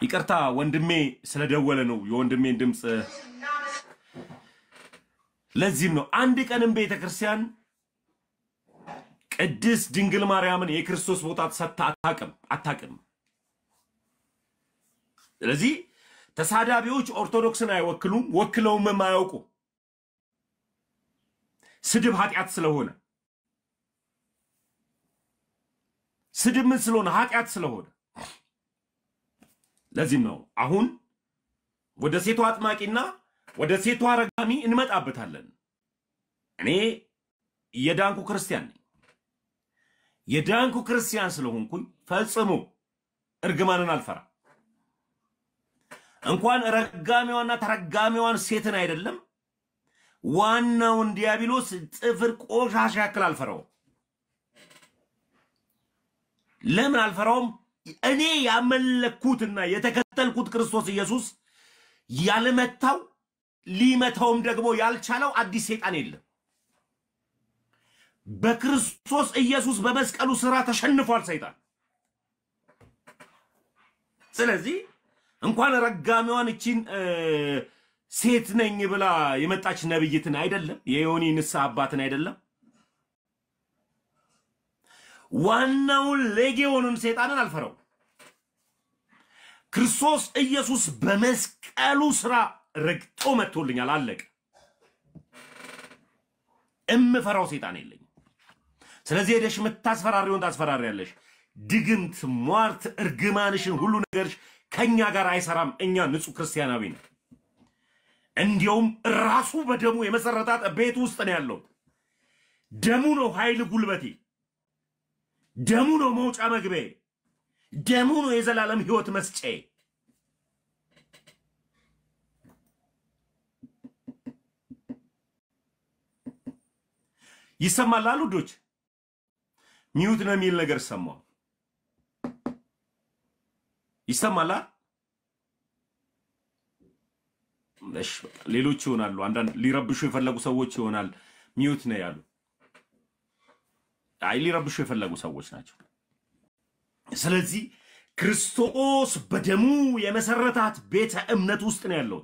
Speaker 1: ይቅርታ ወንድሜ ስለደወለ ነው የወንድሜን ድምጽ። ለዚህም ነው አንድ ቀንም ቤተክርስቲያን ቅድስት ድንግል ማርያምን የክርስቶስ ቦታ ተሰጥታ አታውቅም። ስለዚህ ተሳዳቢዎች ኦርቶዶክስን አይወክሉም፣ ወክለውም የማያውቁ ስድብ ኃጢአት ስለሆነ ስድብ ምን ስለሆነ ኃጢአት ስለሆነ ለዚህም ነው አሁን ወደ ሴቷ አጥማቂና ወደ ሴቷ ረጋሚ እንመጣበታለን። እኔ የዳንኩ ክርስቲያን ነኝ። የዳንኩ ክርስቲያን ስለሆንኩኝ ፈጽሞ እርግማንን አልፈራ። እንኳን ረጋሚዋና ተረጋሚዋን ሴትን አይደለም ዋናውን ዲያብሎስ ጥፍር ቆሻሻ ያክል አልፈራው። ለምን አልፈራውም? እኔ ያመለኩትና የተከተልኩት ክርስቶስ ኢየሱስ ያለመታው ሊመታውም ደግሞ ያልቻለው አዲስ ሰይጣን የለም። በክርስቶስ ኢየሱስ በመስቀሉ ሥራ ተሸንፏል ሰይጣን። ስለዚህ እንኳን ረጋሚዋን እቺን ሴት ነኝ ብላ የመጣች ነብይትን አይደለም የዮኒ ንስሐ አባትን አይደለም ዋናውን ሌጌዮንን ሰይጣንን አልፈራው። ክርስቶስ ኢየሱስ በመስቀሉ ሥራ ረግጦ መጥቶልኛል፣ አለቀ። እምፈራው ሰይጣን የለኝም። ስለዚህ ሄደሽ የምታስፈራሪውን ታስፈራሪያለሽ። ድግምት፣ ሟርት፣ እርግማንሽን ሁሉ ነገርሽ ከኛ ጋር አይሰራም። እኛ ንጹህ ክርስቲያናዊ ነን። እንዲያውም ራሱ በደሙ የመሰረታት ቤት ውስጥ ነው ያለው። ደሙ ነው ኃይል ጉልበቴ፣ ደሙ ነው መውጫ መግቢያ፣ ደሙ ነው የዘላለም ሕይወት መስጫ። ይሰማል አሉዶች ሚውት ነው የሚል ነገር ሰማው። ይሰማል እሺ ሌሎች ይሆናሉ አንዳንድ ሊረብሹ የፈለጉ ሰዎች ይሆናል ሚዩት ነው ያሉ አይ ሊረብሹ የፈለጉ ሰዎች ናቸው ስለዚህ ክርስቶስ በደሙ የመሰረታት ቤተ እምነት ውስጥ ነው ያለው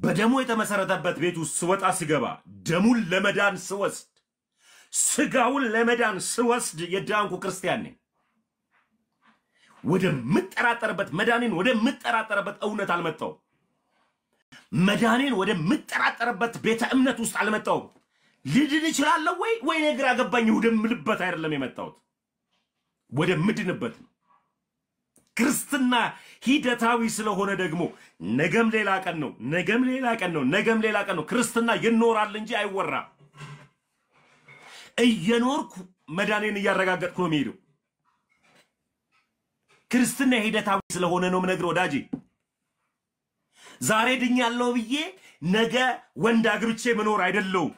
Speaker 1: በደሙ የተመሰረተበት ቤት ውስጥ ስወጣ ስገባ ደሙን ለመዳን ስወስድ ስጋውን ለመዳን ስወስድ የዳንኩ ክርስቲያን ነኝ ወደ ምጠራጠርበት መዳኔን ወደ ምጠራጠርበት እውነት አልመጣው መዳኔን ወደ ምጠራጠርበት ቤተ እምነት ውስጥ አልመጣው ልድን ይችላል ወይ ነገር አገባኝ ወደ ምልበት አይደለም የመጣው ወደ ምድንበት ክርስትና ሂደታዊ ስለሆነ ደግሞ ነገም ሌላ ቀን ነው ነገም ሌላ ቀን ነው ክርስትና ይኖራል እንጂ አይወራ እየኖርኩ መዳኔን ያረጋግጥኩ ነው የሚሄደው ክርስትና ሂደታዊ ስለሆነ ነው ምነግር ወዳጄ ዛሬ ድኛለሁ ብዬ ነገ ወንድ አግብቼ መኖር አይደለም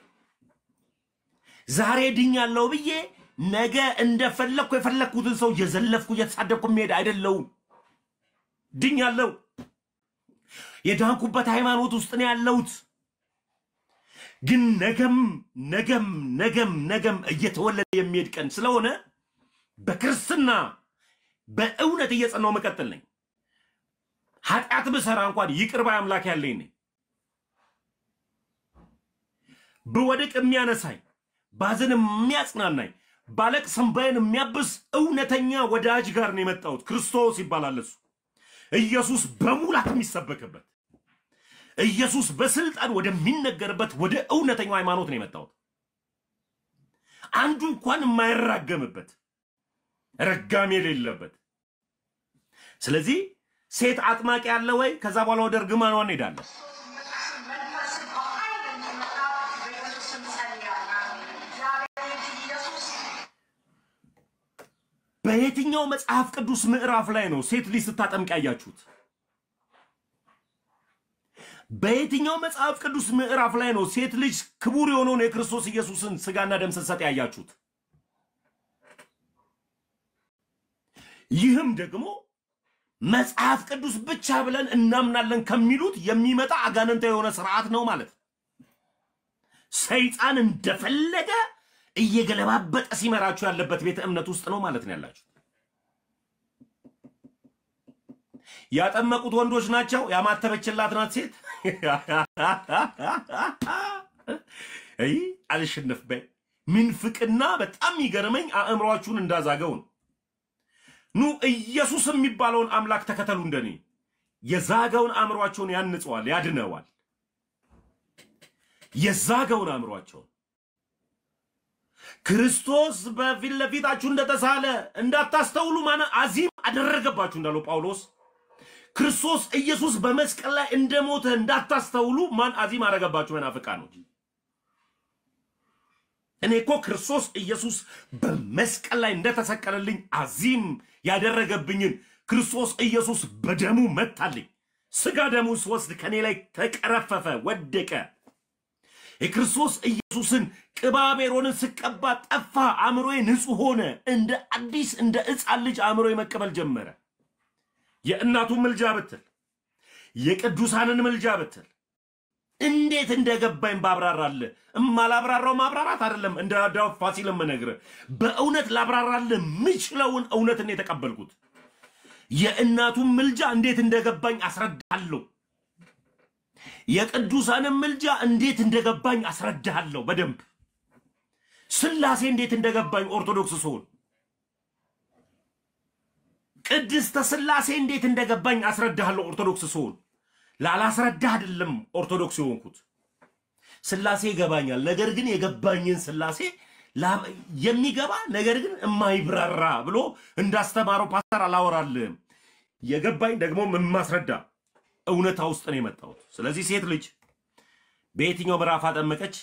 Speaker 1: ዛሬ ድኛለሁ ብዬ ነገ እንደፈለኩ የፈለኩትን ሰው የዘለፍኩ የተሳደብኩ መሄድ አይደለም ድኛለሁ የዳንኩበት ሃይማኖት ውስጥ ነው ያለሁት ግን ነገም እየተወለደ የሚሄድ ቀን ስለሆነ በክርስትና በእውነት እየጸናው መቀጠል ነኝ ኃጢአት ብሰራ እንኳን ይቅር ባይ አምላክ ያለኝ ነኝ በወድቅ የሚያነሳኝ ባዘን የሚያጽናናኝ ባለቅ ሰንባይን የሚያብስ እውነተኛ ወዳጅ ጋር ነው የመጣሁት ክርስቶስ ይባላል እሱ ኢየሱስ በሙላት የሚሰበከበት ኢየሱስ በስልጣን ወደሚነገርበት ወደ እውነተኛው ሃይማኖት ነው የመጣሁት አንዱ እንኳን የማይራገምበት ረጋም የሌለበት ስለዚህ ሴት አጥማቂ ያለ ወይ ከዛ በኋላ ወደ እርግማኗ እንሄዳለን በየትኛው መጽሐፍ ቅዱስ ምዕራፍ ላይ ነው ሴት ልጅ ስታጠምቅ ያያችሁት በየትኛው መጽሐፍ ቅዱስ ምዕራፍ ላይ ነው ሴት ልጅ ክቡር የሆነውን የክርስቶስ ኢየሱስን ስጋና ደም ስትሰጥ ያያችሁት ይህም ደግሞ መጽሐፍ ቅዱስ ብቻ ብለን እናምናለን ከሚሉት የሚመጣ አጋንንታ የሆነ ስርዓት ነው ማለት ሰይጣን እንደፈለገ እየገለባበጠ ሲመራችሁ ያለበት ቤተ እምነት ውስጥ ነው ማለት ነው ያላችሁ ያጠመቁት ወንዶች ናቸው ያማተበችላት ናት ሴት አይ አልሽነፍ በይ ምንፍቅና በጣም ይገርመኝ አእምሮአችሁን እንዳዛገው ኑ ኢየሱስ የሚባለውን አምላክ ተከተሉ እንደኔ የዛገውን አእምሮአችሁን ያንጽዋል ያድነዋል የዛገውን አእምሮአችሁን ክርስቶስ በፊት ለፊታችሁ እንደተሳለ እንዳታስተውሉ ማን አዚም አደረገባችሁ እንዳለው ጳውሎስ ክርስቶስ ኢየሱስ በመስቀል ላይ እንደሞተ እንዳታስተውሉ ማን አዚም አደረገባችሁ መናፍቃኖች እኔኮ ክርስቶስ ኢየሱስ በመስቀል ላይ እንደተሰቀለልኝ አዚም ያደረገብኝን ክርስቶስ ኢየሱስ በደሙ መታልኝ ስጋ ደሙ ወስድ ከኔ ላይ ተቀረፈፈ ወደቀ የክርስቶስ ኢየሱስን ቅባሜሮንን ስቀባ ጠፋ አእምሮዬ ንጹህ ሆነ እንደ አዲስ እንደ ሕፃን ልጅ አእምሮዬ መቀበል ጀመረ የእናቱን ምልጃ ብትል የቅዱሳንን ምልጃ ብትል እንዴት እንደገባኝ ባብራራለ እማላብራራው ማብራራት አይደለም እንደ ዳው ፋሲል መነግረ በእውነት ላብራራለ ምችለውን እውነትን የተቀበልኩት የእናቱን ምልጃ እንዴት እንደገባኝ አስረዳለሁ የቅዱሳንን ምልጃ እንዴት እንደገባኝ አስረዳለሁ በደንብ ስላሴ እንዴት እንደገባኝ ኦርቶዶክስ ሶል ቅድስተ ስላሴ እንዴት እንደገባኝ አስረዳለሁ ኦርቶዶክስ ሶል ላላስረዳ አይደለም ኦርቶዶክስ የሆንኩት ስላሴ ይገባኛል ነገር ግን የገባኝን ስላሴ የሚገባ ነገር ግን የማይብራራ ብሎ እንዳስተማረው ፓስተር አላወራልም የገባኝ ደግሞ ማስረዳ እውነታ ውስጥ ነው የመጣው ስለዚህ ሴት ልጅ በየትኛው ምዕራፍ አጠመቀች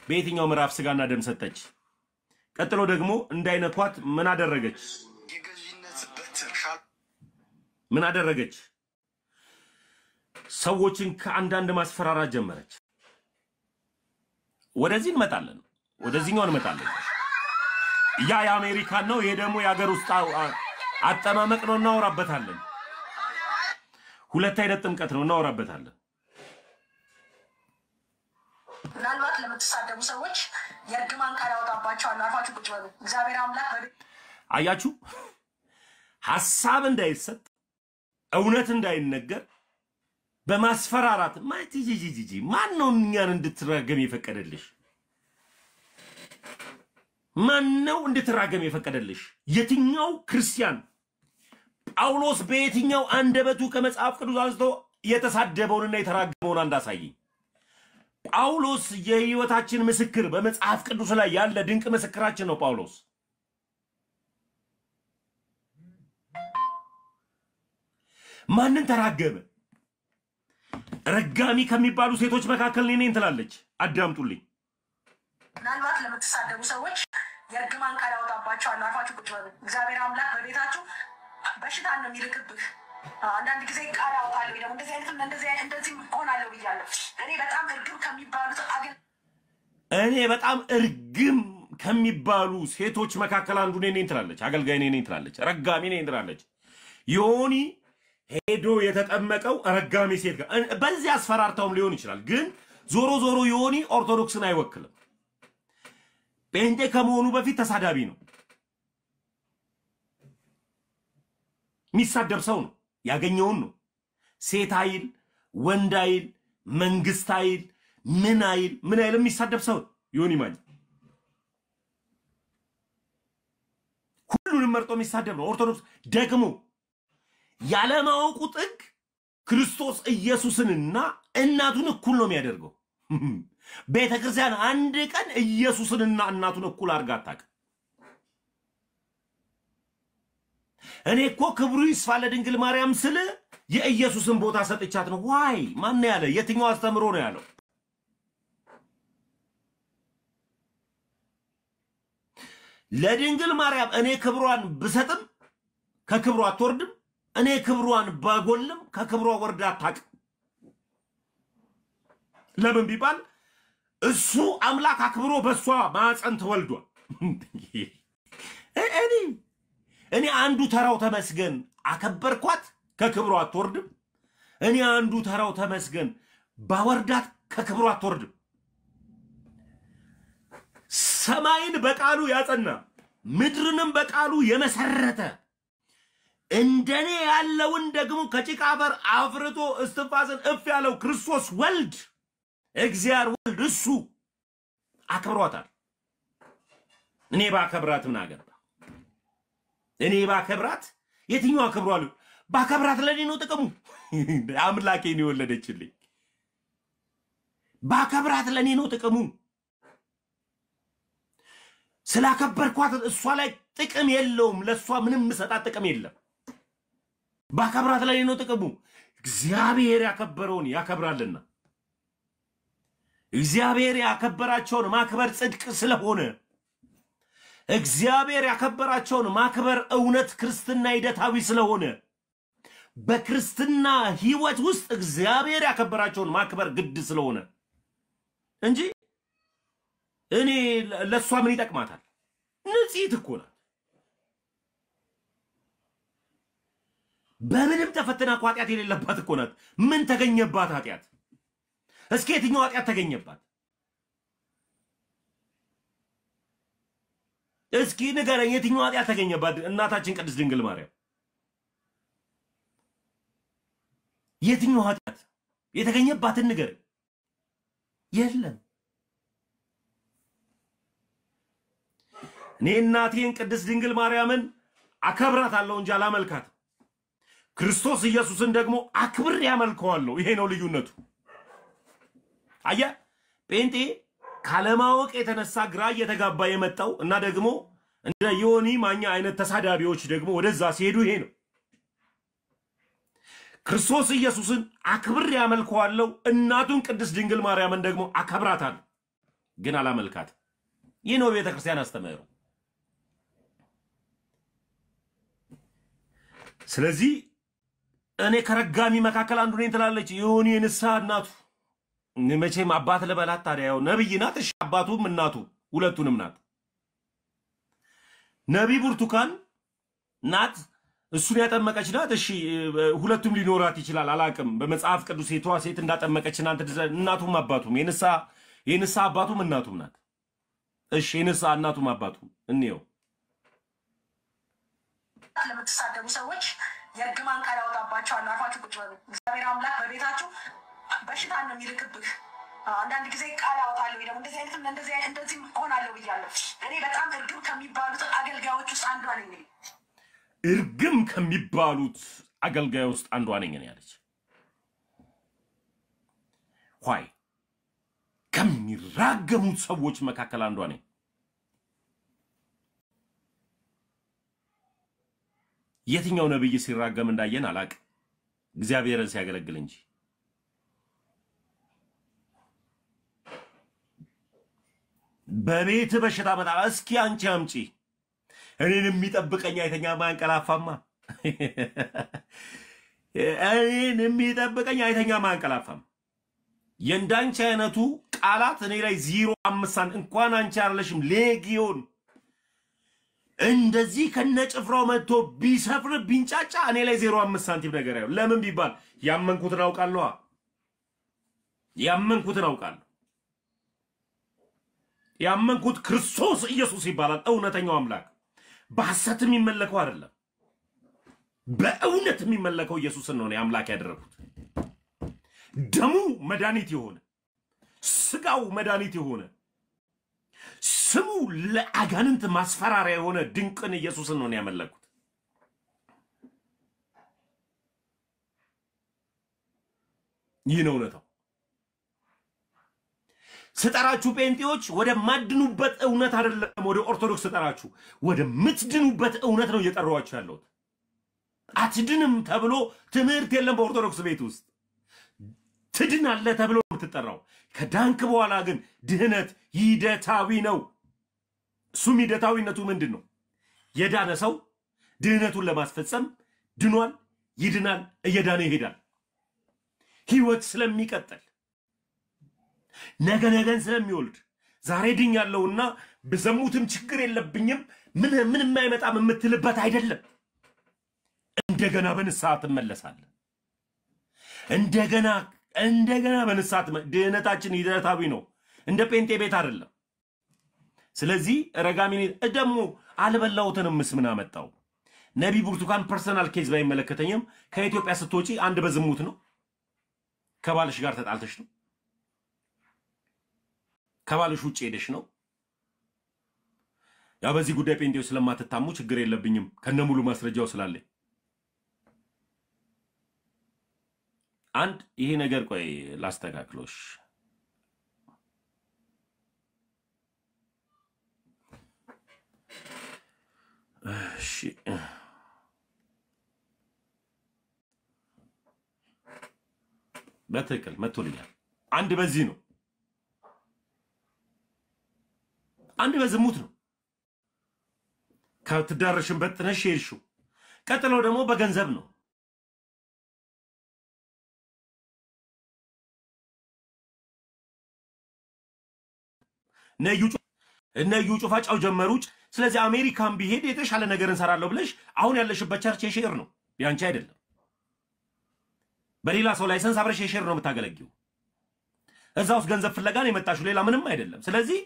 Speaker 1: በየትኛው ምዕራፍ ስጋና ደም ሰጠች ቀጥሎ ደግሞ እንዳይነኳት ምን አደረገች ምን አደረገች ሰዎችን ከአንዳንድ ማስፈራራት ጀመረች ወደዚህ እንመጣለን ወደዚህኛው እንመጣለን ያ የአሜሪካን ነው ይሄ ደግሞ የሀገር ውስጥ አጠማመቅ ነው እናወራበታለን ሁለት አይነት ጥምቀት ነው እናወራበታለን።
Speaker 4: ምናልባት ለምትሳደቡ ሰዎች የእርግማን ቃል ያወጣባቸዋል። አርፋችሁ ቁጭ በሉ። እግዚአብሔር አምላክ
Speaker 1: አያችሁ፣ ሐሳብ እንዳይሰጥ እውነት እንዳይነገር በማስፈራራት ማን ነው እኛን እንድትራገም የፈቀደልሽ? ማን ነው እንድትራገም የፈቀደልሽ? የትኛው ክርስቲያን ጳውሎስ በየትኛው አንደበቱ ከመጽሐፍ ቅዱስ አንስቶ የተሳደበውንና የተራገመውን አንዳሳየኝ። ጳውሎስ የሕይወታችን ምስክር በመጽሐፍ ቅዱስ ላይ ያለ ድንቅ ምስክራችን ነው። ጳውሎስ ማንን ተራገመ? ረጋሚ ከሚባሉ ሴቶች መካከል እኔ ነኝ ትላለች። አዳምጡልኝ።
Speaker 4: ምናልባት ለምትሳደቡ ሰዎች የእርግማን ቃል ያወጣባቸዋል። አርፋችሁ ቁጭ በሉ። እግዚአብሔር አምላክ በቤታችሁ በሽታ ነው የሚልክብህ። አንዳንድ ጊዜ ቃል ያወጣል ወይ ደግሞ እንደዚህ ሆናለሁ ብያለሁ። እኔ በጣም እርግም ከሚባሉ ሴቶች መካከል አንዱ እኔ ነኝ ትላለች። አገልጋይ እኔ ነኝ ትላለች። ረጋሚ ነኝ ትላለች። ዮኒ ሄዶ የተጠመቀው ረጋሚ ሴት ጋር በዚህ አስፈራርታውም ሊሆን ይችላል። ግን ዞሮ ዞሮ ዮኒ ኦርቶዶክስን አይወክልም። ጴንጤ ከመሆኑ በፊት ተሳዳቢ ነው። የሚሳደብ ሰው ነው። ያገኘውን ነው። ሴት አይል፣ ወንድ አይል፣ መንግስት አይል፣ ምን አይል የሚሳደብ ሰው ዮኒ ማኛ ሁሉንም መርጦ የሚሳደብ ነው። ኦርቶዶክስ ደግሞ ያለማወቁ ጥግ ክርስቶስ ኢየሱስንና እናቱን እኩል ነው የሚያደርገው። ቤተክርስቲያን አንድ ቀን ኢየሱስንና እናቱን እኩል አድርጋ አታውቅም። እኔ እኮ ክብሩ ይስፋ ለድንግል ማርያም ስለ የኢየሱስን ቦታ ሰጥቻት ነው። ዋይ ማን ያለ? የትኛው አስተምሮ ነው ያለው? ለድንግል ማርያም እኔ ክብሯን ብሰጥም ከክብሯ አትወርድም። እኔ ክብሯን ባጎልም ከክብሯ ወርዳ አታውቅም። ለምን ቢባል እሱ አምላክ አክብሮ በሷ ማዕፀን ተወልዷል። እኔ አንዱ ተራው ተመስገን አከበርኳት ከክብሯ አትወርድም። እኔ አንዱ ተራው ተመስገን ባወርዳት ከክብሯ አትወርድም። ሰማይን በቃሉ ያጸና ምድርንም በቃሉ የመሰረተ እንደኔ ያለውን ደግሞ ከጭቃ አፈር አፍርቶ እስትንፋስን እፍ ያለው ክርስቶስ ወልድ እግዚአብሔር ወልድ እሱ አክብሯታል። እኔ ባከብራት ምን አገባ? እኔ ባከብራት የትኛው አክብሯል? ባከብራት ለኔ ነው ጥቅሙ። አምላኬ ነው የወለደችልኝ። ባከብራት ለኔ ነው ጥቅሙ። ስላከበርኳት እሷ ላይ ጥቅም የለውም። ለሷ ምንም መሰጣት ጥቅም የለም። ባከብራት ለኔ ነው ጥቅሙ። እግዚአብሔር ያከበረውን ያከብራልና እግዚአብሔር ያከበራቸውን ማክበር ጽድቅ ስለሆነ እግዚአብሔር ያከበራቸውን ማክበር እውነት ክርስትና ሂደታዊ ስለሆነ በክርስትና ህይወት ውስጥ እግዚአብሔር ያከበራቸውን ማክበር ግድ ስለሆነ እንጂ እኔ ለሷ ምን ይጠቅማታል? ንጽሕት እኮ ናት። በምንም ተፈተና ኃጢአት የሌለባት እኮ ናት። ምን ተገኘባት ኃጢአት? እስኪ የትኛው ኃጢአት ተገኘባት? እስኪ ንገረኝ፣ የትኛው ኃጢአት ተገኘባት? እናታችን ቅድስት ድንግል ማርያም የትኛው ኃጢአት የተገኘባትን ንገረኝ። የለም። እኔ እናቴን ቅድስት ድንግል ማርያምን አከብራታለሁ እንጂ አላመልካትም። ክርስቶስ ኢየሱስን ደግሞ አክብሬ አመልከዋለሁ። ይሄ ነው ልዩነቱ። አያ ጴንጤ ካለማወቅ የተነሳ ግራ እየተጋባ የመጣው እና ደግሞ እንደ ዮኒ ማኛ አይነት ተሳዳቢዎች ደግሞ ወደዛ ሲሄዱ ይሄ ነው። ክርስቶስ ኢየሱስን አክብሬ አመልከዋለሁ፣ እናቱን ቅድስት ድንግል ማርያምን ደግሞ አከብራታለሁ፣ ግን አላመልካትም። ይህ ነው ቤተክርስቲያን አስተምህሮ። ስለዚህ እኔ ከረጋሚ መካከል አንዱ ነኝ ትላለች ዮኒ ንስሐ እናቱ። መቼም አባት ለበላት ታዲያ ያው ነብይ ናት። እሺ አባቱም እናቱ ሁለቱንም ናት። ነብይ ብርቱካን ናት።
Speaker 1: እሱን ያጠመቀች ናት። እሺ ሁለቱም ሊኖራት ይችላል አላቅም። በመጽሐፍ ቅዱስ ሴቷ ሴት እንዳጠመቀች እናቱም አባቱም የንሳ አባቱም እናቱም ናት። እሺ የንሳ እናቱም አባቱም እንየው።
Speaker 4: ለምትሳደቡ ሰዎች የእርግማን ቃል ያወጣባቸዋል። አርፋችሁ ቁጭ በሉ። እግዚአብሔር አምላክ በቤታችሁ በሽታ ነው የሚልክብህ። አንዳንድ ጊዜ ቃል አወጣለሁ ደግሞ እንደዚህ ሆናለሁ ብያለሁ። እኔ በጣም እርግም ከሚባሉት አገልጋዮች ውስጥ አንዷ ነኝ።
Speaker 1: እርግም ከሚባሉት አገልጋዮች ውስጥ አንዷ ነኝ ያለች ሆይ ከሚራገሙት ሰዎች መካከል አንዷ ነኝ። የትኛው ነብይ ሲራገም እንዳየን አላቅ እግዚአብሔርን ሲያገለግል እንጂ በቤት በሽታ መጣ። እስኪ አንቺ አምጪ እኔን የሚጠብቀኝ አይተኛ ማንቀላፋማ እኔን የሚጠብቀኝ አይተኛ ማንቀላፋም። የእንዳንቺ አይነቱ ቃላት እኔ ላይ 0.5 እንኳን አንቺ አይደለሽም ሌጊዮን እንደዚህ ከነጭፍራው መጥቶ ቢሰፍር ቢንጫጫ እኔ ላይ 0.5 ሳንቲም ነገር አይው። ለምን ቢባል ያመንኩትን አውቃለሁ። ያመንኩት ክርስቶስ ኢየሱስ ይባላል እውነተኛው አምላክ። በሐሰት የሚመለከው አይደለም፣ በእውነት የሚመለከው ኢየሱስን ነው አምላክ ያደረኩት። ደሙ መድኃኒት የሆነ ስጋው መድኃኒት የሆነ ስሙ ለአጋንንት ማስፈራሪያ የሆነ ድንቅን ኢየሱስን ነው ያመለኩት። ይህ ነው እውነታው። ስጠራችሁ ጴንጤዎች ወደ ማድኑበት እውነት አይደለም ወደ ኦርቶዶክስ ስጠራችሁ ወደ ምትድኑበት እውነት ነው እየጠራዋችሁ ያለሁት። አትድንም ተብሎ ትምህርት የለም በኦርቶዶክስ ቤት ውስጥ። ትድናለህ ተብሎ የምትጠራው ከዳንክ በኋላ ግን ድህነት ሂደታዊ ነው። እሱም ሂደታዊነቱ ምንድን ነው? የዳነ ሰው ድህነቱን ለማስፈጸም ድኗል፣ ይድናል፣ እየዳነ ይሄዳል። ህይወት ስለሚቀጥል ነገን ስለሚወልድ ዛሬ ድኛለሁና በዘሙትም ችግር የለብኝም ምንም አይመጣም የምትልበት አይደለም። እንደገና በንስሐ ትመለሳለህ። እንደገና በንስሐ ድህነታችን ሂደታዊ ነው፣ እንደ ጴንጤ ቤት አይደለም። ስለዚህ ረጋሚኔ ደግሞ አልበላውተንም ምን አመጣው? ነቢ ብርቱካን ፐርሰናል ኬዝ ባይመለከተኝም ከኢትዮጵያ ስትወጪ አንድ በዝሙት ነው፣ ከባልሽ ጋር ተጣልተሽ ነው፣ ከባልሽ ውጪ ሄደሽ ነው። ያ በዚህ ጉዳይ ጴንጤው ስለማትታሙ ችግር የለብኝም ከነሙሉ ማስረጃው ስላለ አንድ ይሄ ነገር ቆይ ላስተካክሎሽ። እሺ በትክክል መጥቶልኛል። አንድ በዚህ ነው፣ አንድ በዝሙት ነው ከትዳርሽበት ተነሽ ሄድሽው። ቀጥሎ ደግሞ በገንዘብ ነው። ነዩ ጩፋ ጫው ጀመሩ። ስለዚህ አሜሪካን ቢሄድ የተሻለ ነገር እንሰራለሁ ብለሽ አሁን ያለሽበት ቸርች የሼር ነው ያንቺ አይደለም። በሌላ ሰው ላይሰንስ አብረሽ የሼር ነው የምታገለግዩ። እዛ ውስጥ ገንዘብ ፍለጋ ነው የመጣሽው፣ ሌላ ምንም አይደለም። ስለዚህ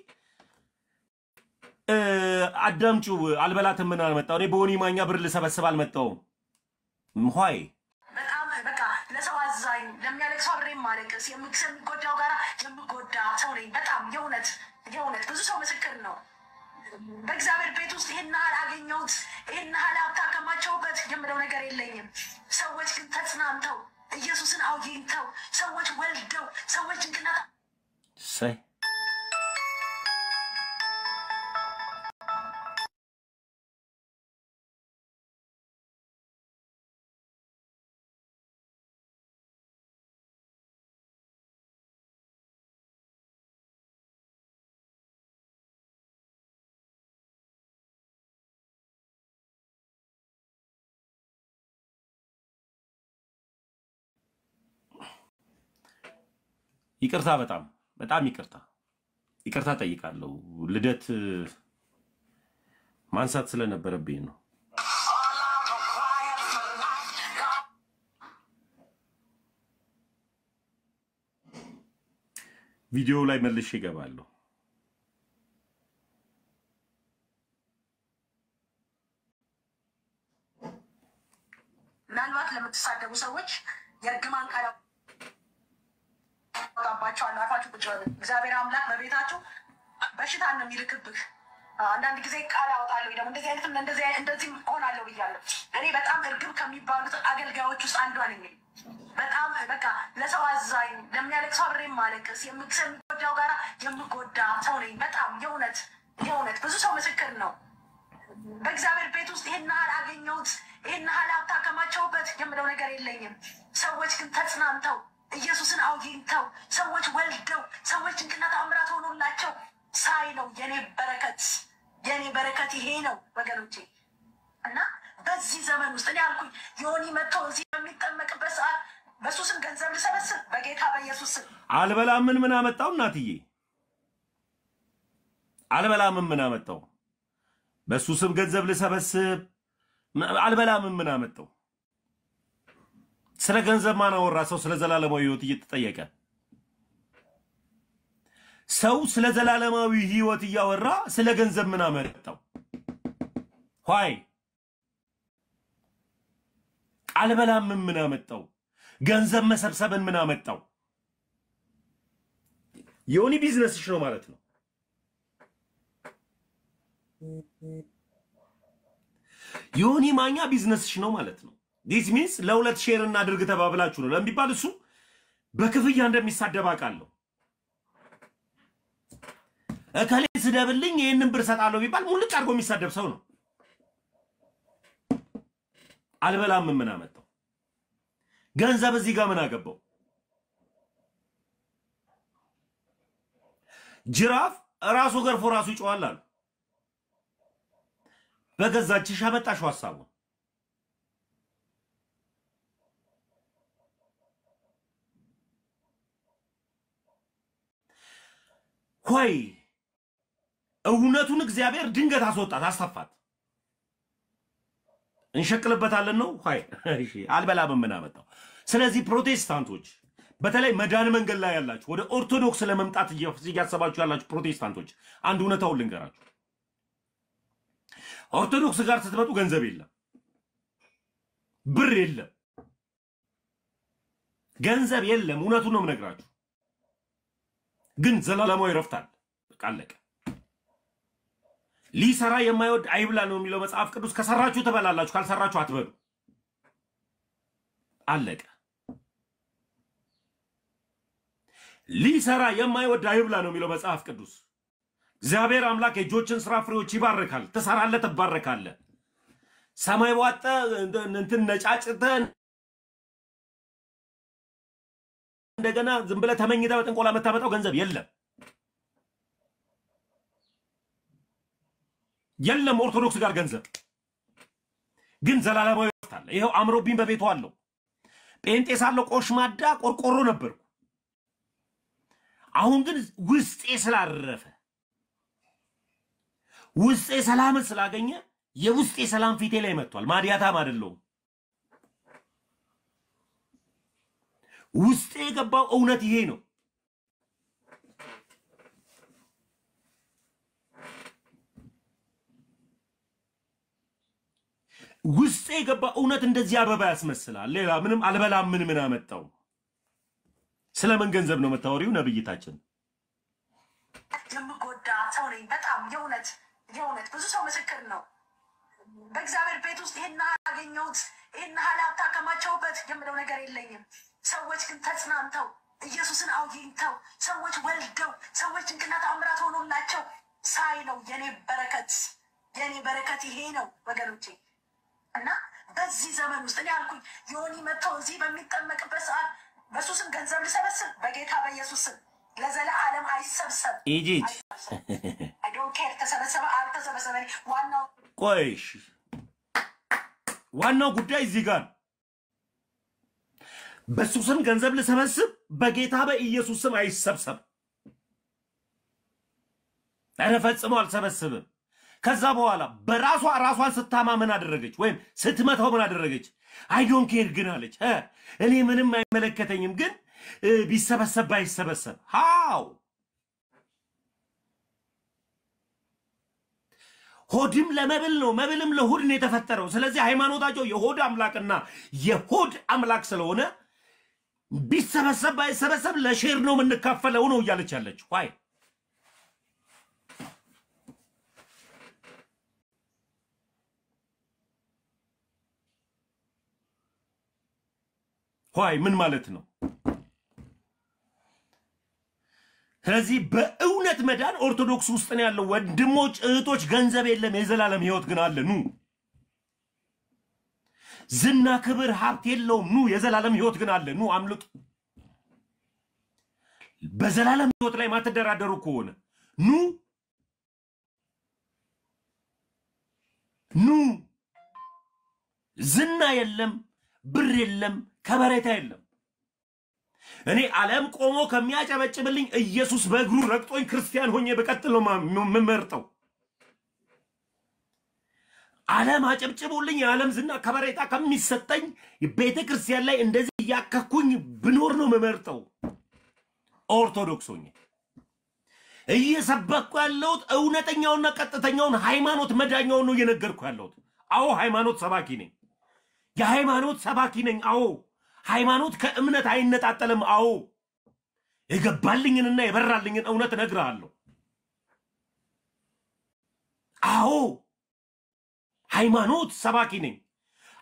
Speaker 1: አዳምጪው። አልበላትም ምን አልመጣው እኔ በሆኒ ማኛ ብር ልሰበስብ አልመጣውም። ሆይ
Speaker 4: በጣም በቃ ለሰው አዛኝ ለሚያለቅሰው አብሬ ማለቅስ የሚጎዳው ጋር የምጎዳ ሰው ነኝ። በጣም የእውነት ብዙ ሰው ምስክር ነው። በእግዚአብሔር ቤት ውስጥ ይሄን ያህል አገኘሁት፣ ይሄን ያህል ሀብት አከማቸውበት የምለው ነገር የለኝም። ሰዎች ግን ተጽናንተው ኢየሱስን አግኝተው ሰዎች ወልደው ሰዎች ጭንቅላት
Speaker 1: ይቅርታ በጣም ይቅርታ ጠይቃለሁ። ልደት ማንሳት ስለነበረብኝ ነው። ቪዲዮ ላይ መልሼ እገባለሁ።
Speaker 4: ምናልባት ለምትሳደቡ ሰዎች የእርግማን ቃል ያወጣባቸዋል። አርፋችሁ ቁጭ በሉ። እግዚአብሔር አምላክ በቤታችሁ በሽታን ነው የሚልክብህ። አንዳንድ ጊዜ ቃል አወጣለሁ ደግሞ እንደዚህ አይነትም እንደዚህም እሆናለሁ ብያለሁ። እኔ በጣም እርግብ ከሚባሉት አገልጋዮች ውስጥ አንዷ ነኝ። በጣም በቃ ለሰው አዛኝ፣ ለሚያለቅሰው አብሬ ማለቅስ፣ የሚጎዳው ጋር የምጎዳ ሰው ነኝ። በጣም የእውነት ብዙ ሰው ምስክር ነው። በእግዚአብሔር ቤት ውስጥ ይሄን ያህል አገኘሁት፣ ይሄን ያህል ሀብት አከማቸውበት የምለው ነገር የለኝም። ሰዎች ግን ተጽናንተው ኢየሱስን አግኝተው ሰዎች ወልደው ሰዎች ድንቅና ተአምራት ሆኖላቸው ሳይ ነው የኔ በረከት ይሄ ነው ወገኖቼ። እና በዚህ ዘመን ውስጥ እኔ አልኩኝ ዮኒ መጥቶ እዚህ በሚጠመቅበት ሰዓት በሱ ስም ገንዘብ ልሰበስብ በጌታ በኢየሱስ ስም
Speaker 1: አልበላምን ምን አመጣው? እናትዬ አልበላምን ምን አመጣው? በሱ ስም ገንዘብ ልሰበስብ አልበላምን ምን አመጣው? ስለ ገንዘብ ማን አወራ? ሰው ስለ ዘላለማዊ ህይወት እየተጠየቀ ሰው ስለ ዘላለማዊ ህይወት እያወራ ስለ ገንዘብ ምን አመጣው? ሆይ አልበላምን ምን አመጣው? ገንዘብ መሰብሰብን ምን አመጣው? ዮኒ ቢዝነስሽ ነው ማለት ነው። ዮኒ ማኛ ቢዝነስሽ ነው ማለት ነው። ዲስ ሚንስ ለሁለት ሼር እናድርግ ተባብላችሁ ነው ለሚባል እሱ በክፍያ እንደሚሳደብ አውቃለሁ። እከሌ ስደብልኝ ይሄንን ብር ሰጣለሁ ቢባል ሙልጭ አድርጎ የሚሳደብ ሰው ነው። አልበላም ምን አመጣው? ገንዘብ እዚህ ጋር ምን አገባው? ጅራፍ ራሱ ገርፎ ራሱ ይጮሃል አሉ። በገዛችሽ አመጣሽው ሐሳቡ ሆይ እውነቱን እግዚአብሔር ድንገት አስወጣት አስተፋት። እንሸቅልበታለን ነው ሆይ እሺ አልበላም ምን አመጣው? ስለዚህ ፕሮቴስታንቶች በተለይ መዳን መንገድ ላይ ያላችሁ ወደ ኦርቶዶክስ ለመምጣት እያሰባችሁ ያላችሁ ፕሮቴስታንቶች አንድ እውነታውን ልንገራችሁ። ኦርቶዶክስ ጋር ስትመጡ ገንዘብ የለም፣ ብር የለም፣ ገንዘብ የለም። እውነቱን ነው የምነግራችሁ። ግን ዘላለማዊ ረፍት አለ። በቃ አለቀ። ሊሰራ የማይወድ አይብላ ነው የሚለው መጽሐፍ ቅዱስ። ከሰራችሁ ትበላላችሁ፣ ካልሰራችሁ አትበሉ። አለቀ። ሊሰራ የማይወድ አይብላ ነው የሚለው መጽሐፍ ቅዱስ። እግዚአብሔር አምላክ የእጆችን ስራ ፍሬዎች ይባርካል። ትሰራለህ፣ ትባረካለህ። ሰማይ ዋጠ እንትን ነጫጭተን እንደገና ዝም ብለህ ተመኝተህ በጥንቆላ የምታመጣው ገንዘብ የለም የለም። ኦርቶዶክስ ጋር ገንዘብ ግን ዘላለማዊ ረፍት አለ። ይሄው አምሮብኝ በቤቱ አለው። ጴንጤ ሳለሁ ቆሽማዳ ቆርቆሮ ነበርኩ። አሁን ግን ውስጤ ስላረፈ ውስጤ ሰላምን ስላገኘ የውስጤ ሰላም ፊቴ ላይ መጥቷል። ማዲያታም አይደለሁም። ውስጤ የገባው እውነት ይሄ ነው። ውስጤ የገባው እውነት እንደዚህ አበባ ያስመስላል። ሌላ ምንም አልበላም ምን አመጣው? ስለምን ገንዘብ ነው መታወሪው? ነብይታችን
Speaker 4: የምጎዳ ሰው ነኝ። በጣም የእውነት ብዙ ሰው ምስክር ነው። በእግዚአብሔር ቤት ውስጥ ይሄን አገኘሁት፣ ይሄን ሀብት አከማቸውበት የምለው ነገር የለኝም። ሰዎች ግን ተጽናንተው ኢየሱስን አግኝተው ሰዎች ወልደው ሰዎች ድንቅና ተአምራት ሆኖላቸው ሳይ ነው የኔ በረከት ይሄ ነው ወገኖቼ። እና በዚህ ዘመን ውስጥ እኔ አልኩኝ ዮኒ መጥቶ እዚህ በሚጠመቅበት ሰዓት በሱ ስም ገንዘብ ልሰበስብ በጌታ በኢየሱስ ስም ለዘላለም አይሰብሰብ።
Speaker 1: ኢጂት
Speaker 4: አይ ዶንት ኬር ተሰበሰበ አልተሰበሰበ ዋናው
Speaker 1: ቆይሽ ዋናው ጉዳይ እዚህ ጋር በሱ ስም ገንዘብ ልሰበስብ በጌታ በኢየሱስ ስም አይሰብሰብ። ፈጽሞ አልሰበስብም። ከዛ በኋላ ራሷን ስታማመን አደረገች ወይም ስትመታው ምን አደረገች? አይ ዶንት ኬር ግን አለች። እኔ ምንም አይመለከተኝም ግን ቢሰበሰብ ባይሰበሰብ ሃው ሆድም ለመብል ነው መብልም ለሆድ ነው የተፈጠረው ስለዚህ ሃይማኖታቸው የሆድ አምላክና የሆድ አምላክ ስለሆነ ቢሰበሰብ ባይሰበሰብ ለሼር ነው የምንካፈለው ነው እያለች ያለችው ሆይ ምን ማለት ነው ስለዚህ በእውነት መዳን ኦርቶዶክስ ውስጥ ነው ያለው ወንድሞች እህቶች ገንዘብ የለም የዘላለም ህይወት ግን አለ ኑ ዝና ክብር ሀብት የለውም ኑ የዘላለም ህይወት ግን አለ ኑ አምልጡ በዘላለም ህይወት ላይ ማተደራደሩ ከሆነ ኑ ዝና የለም ብር የለም ከበሬታ የለም እኔ ዓለም ቆሞ ከሚያጨበጭብልኝ ኢየሱስ በእግሩ ረግጦኝ ክርስቲያን ሆኜ በቀጥል ነው መመርጠው ዓለም አጨብጭቡልኝ የዓለም ዝና ከበሬታ ከሚሰጠኝ ቤተ ክርስቲያን ላይ እንደዚህ ያከኩኝ ብኖር ነው መመርጠው ኦርቶዶክስ ሆኜ እየሰበኩ ያለሁት እውነተኛውና ቀጥተኛውን ሃይማኖት መዳኛውን ነው እየነገርኩ ያለሁት አዎ ሃይማኖት ሰባኪ ነኝ የሃይማኖት ሰባኪ ነኝ አዎ ሃይማኖት ከእምነት አይነጣጠልም አዎ የገባልኝንና የበራልኝን እውነት ነግራለሁ አዎ ሃይማኖት ሰባኪ ነኝ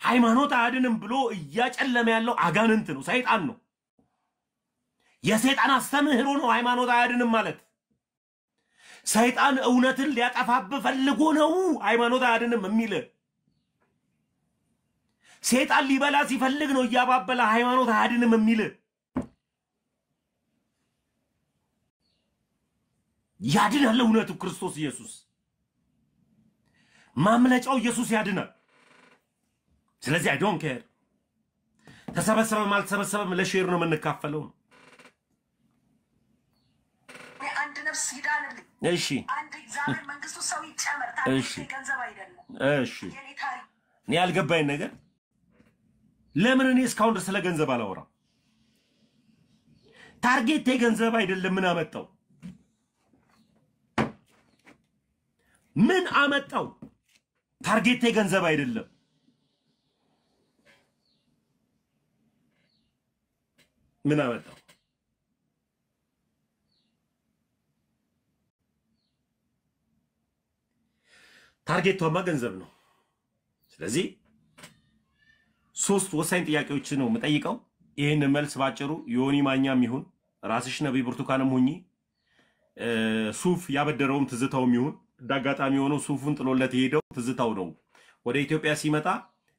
Speaker 1: ሃይማኖት አያድንም ብሎ እያጨለመ ያለው አጋንንት ነው ሰይጣን ነው የሰይጣን አስተምህሮ ነው ሃይማኖት አያድንም ማለት ሰይጣን እውነትን ሊያጠፋብ ፈልጎ ነው ሃይማኖት አያድንም የሚል ሰይጣን ሊበላ ሲፈልግ ነው ያባበላ ሃይማኖት አያድንም የሚል ያድናል እውነቱ ክርስቶስ ኢየሱስ ማምለጫው ኢየሱስ ያድናል ስለዚህ አይ ዶንት ኬር ተሰበሰበ ማልተሰበሰበ ለሼር ነው የምንካፈለው
Speaker 4: አንድ ነፍስ ይዳንልኝ
Speaker 1: እሺ
Speaker 4: አንድ እግዚአብሔር መንግስቱ ሰው ይጨመር
Speaker 1: እሺ
Speaker 4: ገንዘብ አይደለም
Speaker 1: እሺ እኔ ያልገባኝ ነገር ለምን እኔ እስካሁን ድረስ ስለ ገንዘብ አላወራም ታርጌት ገንዘብ አይደለም ምን አመጣው ታርጌት ገንዘብ አይደለም ምን አመጣው ታርጌቷማ ገንዘብ ነው ስለዚህ ሶስት ወሳኝ ጥያቄዎች ነው መጠይቀው ይሄን መልስ ባጭሩ ዮኒ ማኛም ይሁን ራስሽ ነብይ ብርቱካንም ሁኚ ሱፍ ያበደረውም ትዝታውም ይሁን ዳጋጣሚ ሆኖ ሱፉን ጥሎለት ሄደው ትዝታው ነው ወደ ኢትዮጵያ ሲመጣ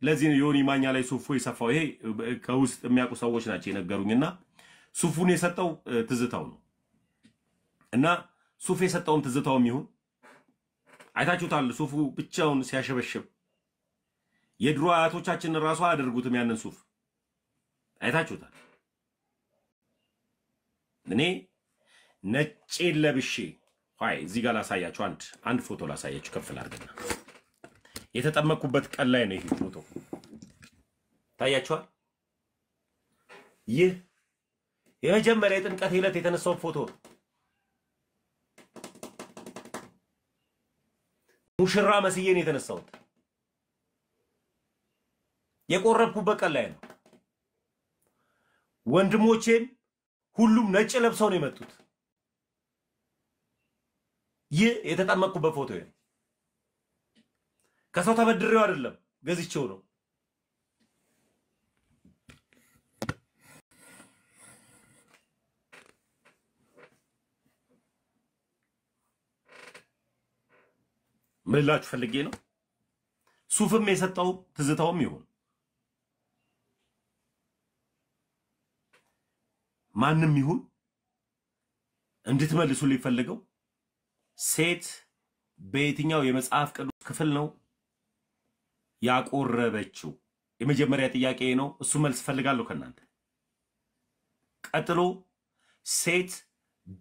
Speaker 1: ለዚህ ነው ዮኒ ማኛ ላይ ሱፉ ይሰፋው ይሄ ከውስጥ የሚያውቁ ሰዎች ናቸው የነገሩኝና ሱፉን የሰጠው ትዝታው ነው እና ሱፍ የሰጠውም ትዝታውም ይሁን አይታችሁታል ሱፉ ብቻውን ሲያሸበሽብ የድሮ አያቶቻችን ራሱ አያደርጉትም ያንን ሱፍ አይታችሁታል እኔ ነጭ ለብሼ ሆይ እዚህ ጋር ላሳያችሁ አንድ ፎቶ ላሳያችሁ ከፍል አድርገና የተጠመቁበት ቀን ላይ ነው ይሄ ፎቶ ታያችኋል ይህ የመጀመሪያ የጥምቀት ዕለት የተነሳው ፎቶ ሙሽራ መስየን የተነሳው የቆረብኩበት ቀን ላይ ነው ወንድሞቼም ሁሉም ነጭ ለብሰው ነው የመጡት ይህ የተጠመቁበት ፎቶ ነው ከሰው ተበድሬው አይደለም ገዝቼው ነው ምላጭ ፈልጌ ነው ሱፍም የሰጠው ትዝታውም ይሁን ማንንም ይሁን እንድትመልሱ ሊፈልገው ሴት በየትኛው የመጽሐፍ ቅዱስ ክፍል ነው ያቆረበችው የመጀመሪያ ጥያቄ ነው እሱ መልስ ፈልጋለሁ ከናንተ ቀጥሎ ሴት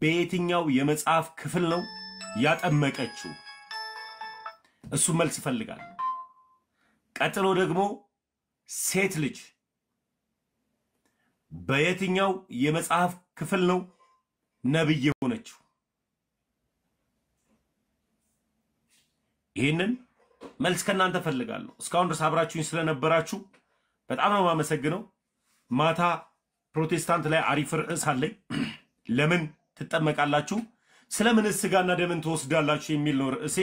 Speaker 1: በየትኛው የመጽሐፍ ክፍል ነው ያጠመቀችው እሱ መልስ ፈልጋለሁ ቀጥሎ ደግሞ ሴት ልጅ በየትኛው የመጽሐፍ ክፍል ነው ነብይ ሆነችው ይሄንን መልስ ከናንተ ፈልጋለሁ። እስካሁን ድረስ አብራችሁኝ ስለነበራችሁ በጣም ነው ማመሰግነው። ማታ ፕሮቴስታንት ላይ አሪፍ ርዕስ አለኝ። ለምን ትጠመቃላችሁ? ስለምን ስጋና ደምን ትወስዳላችሁ የሚል ነው ርዕሴ።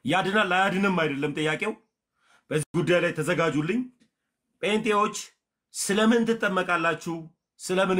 Speaker 1: ያድናል አያድንም አይደለም ጥያቄው። በዚህ ጉዳይ ላይ ተዘጋጁልኝ። ጴንጤዎች ስለምን ትጠመቃላችሁ? ስለምን